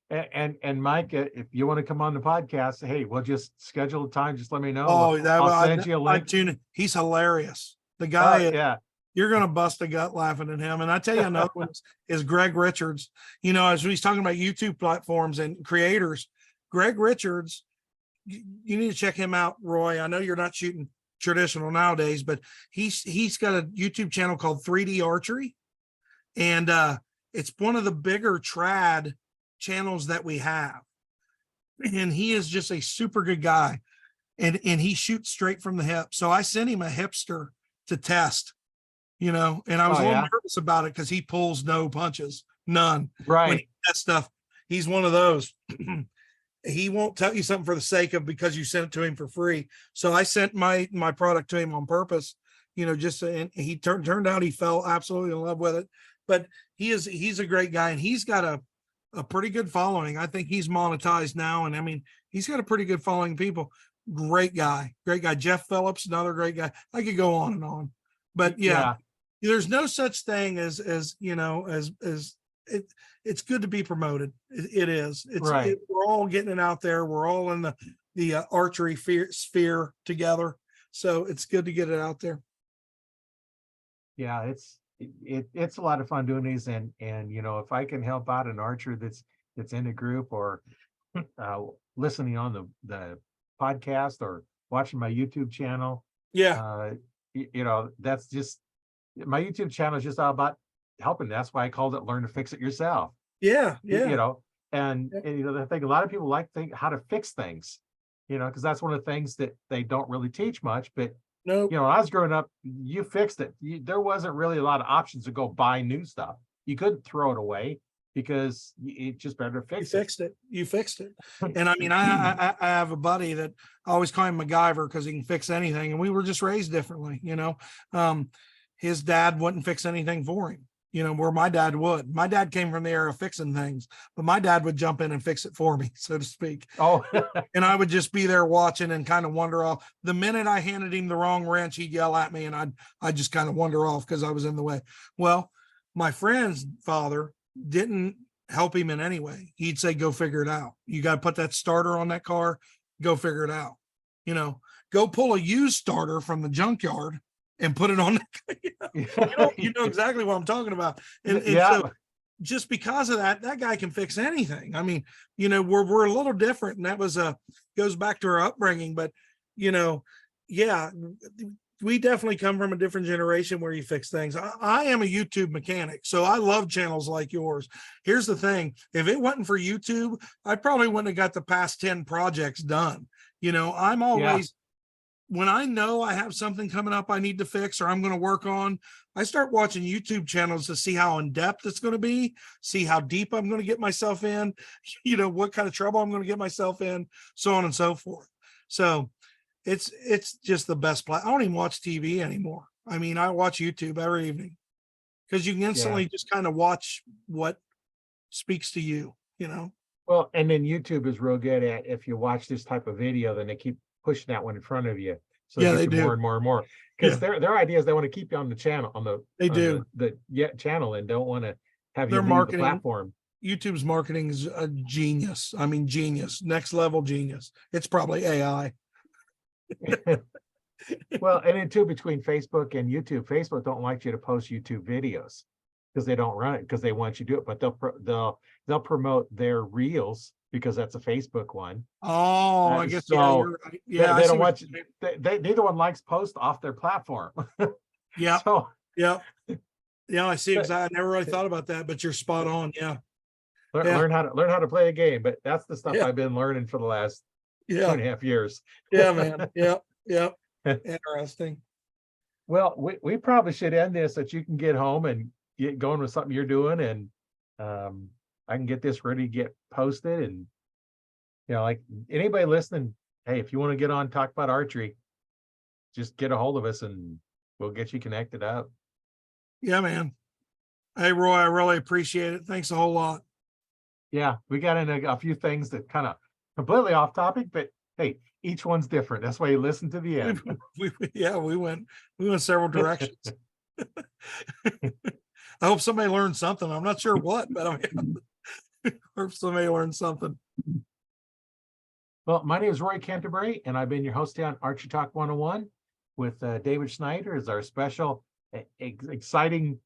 And Mike, if you want to come on the podcast, hey, we'll just schedule a time. Just let me know. Oh, I'll send you a link. He's hilarious. The guy, Yeah. you're going to bust a gut laughing at him. And I tell you, another one is Greg Richards. You know, as he's talking about YouTube platforms and creators, Greg Richards, you need to check him out, Roy. I know you're not shooting traditional nowadays, but he's got a YouTube channel called 3D Archery. And it's one of the bigger trad channels that we have. And he is just a super good guy. And he shoots straight from the hip. So I sent him a Hipster to test, you know, and I was a little nervous about it because he pulls no punches, none. Right. When he does stuff, he's one of those. He won't tell you something for the sake of because you sent it to him for free. So I sent my product to him on purpose, you know, just and he turned out he fell absolutely in love with it. But he's a great guy, and he's got a pretty good following. I think he's monetized now, and I mean he's got a pretty good following of people. Great guy. Jeff Phillips, another great guy. I could go on and on, but yeah. There's no such thing as you know, as it. It's good to be promoted. It is. We're all getting it out there. We're all in the archery sphere together. So it's good to get it out there. Yeah, it's a lot of fun doing these, and you know, if I can help out an archer that's in a group or listening on the podcast or watching my YouTube channel, you know, that's just my YouTube channel is just all about helping. That's why I called it "Learn to Fix It Yourself." Yeah. You know, and you know, I think a lot of people like how to fix things, you know, because that's one of the things that they don't really teach much. But no, you know, when I was growing up, you fixed it. There wasn't really a lot of options to go buy new stuff. You couldn't throw it away because it's just better to fix it. You fixed it. And I mean, I have a buddy that I always call him MacGyver because he can fix anything. And we were just raised differently, you know. His dad wouldn't fix anything for him, you know, where my dad would. My dad came from the era of fixing things, but my dad would jump in and fix it for me, so to speak. Oh, and I would just be there watching and kind of wander off. The minute I handed him the wrong wrench, he'd yell at me, and I'd just kind of wander off because I was in the way. Well, my friend's father didn't help him in any way. He'd say, "Go figure it out. You got to put that starter on that car. Go figure it out. You know, go pull a used starter from the junkyard and put it on." You know exactly what I'm talking about. And so just because of that guy can fix anything. I mean, you know, we're a little different, and that goes back to our upbringing. But you know, we definitely come from a different generation where you fix things. I am a YouTube mechanic, so I love channels like yours. Here's the thing: if it wasn't for YouTube, I probably wouldn't have got the past 10 projects done. You know, I'm always when I know I have something coming up I need to fix or I'm going to work on, I start watching YouTube channels to see how in depth it's going to be, see how deep I'm going to get myself in, you know, what kind of trouble I'm going to get myself in, so on and so forth. So it's just the best play. I don't even watch TV anymore. I mean, I watch YouTube every evening because you can instantly just kind of watch what speaks to you, you know? Well, and then YouTube is real good at, if you watch this type of video, then they keep pushing that one in front of you. So they do more and more and more, because their idea is they want to keep you on the channel, the channel, and don't want to have you leave the platform. YouTube's marketing is a genius. I mean, genius, next level genius. It's probably AI. Well, and then too, between Facebook and YouTube, Facebook don't like you to post YouTube videos because they don't run it because they want you to do it, but they'll promote their reels because that's a Facebook one. Oh, I guess, yeah, So you're right. Yeah, I they see don't what want you're you, saying. neither one likes post off their platform. Yeah, So yeah, yeah, I see but exactly. I never really thought about that, but you're spot on. Yeah, yeah, learn how to play a game. But that's the stuff yeah, I've been learning for the last yeah, 2.5 years. yeah, man. Yeah, yeah. Interesting. Well, we probably should end this so that you can get home and get going with something you're doing, and I can get this ready to get posted. And like anybody listening, hey, if you want to get on talk about archery, just get a hold of us and we'll get you connected up. Yeah, man. Hey, Roy, I really appreciate it. Thanks a whole lot. Yeah, we got into a few things that kind of completely off topic, but hey, each one's different. That's why you listen to the end. Yeah, we went several directions. I hope somebody learned something. I'm not sure what, but I mean, I hope somebody learned something. Well, my name is Roy Canterbury, and I've been your host on Archery Talk 101 with David Schneider as our special, exciting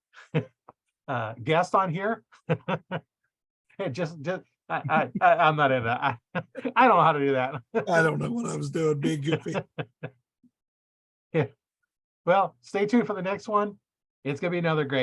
guest on here. I'm not in that. I don't know how to do that. I don't know what I was doing, being goofy. Yeah. Well, stay tuned for the next one. It's going to be another great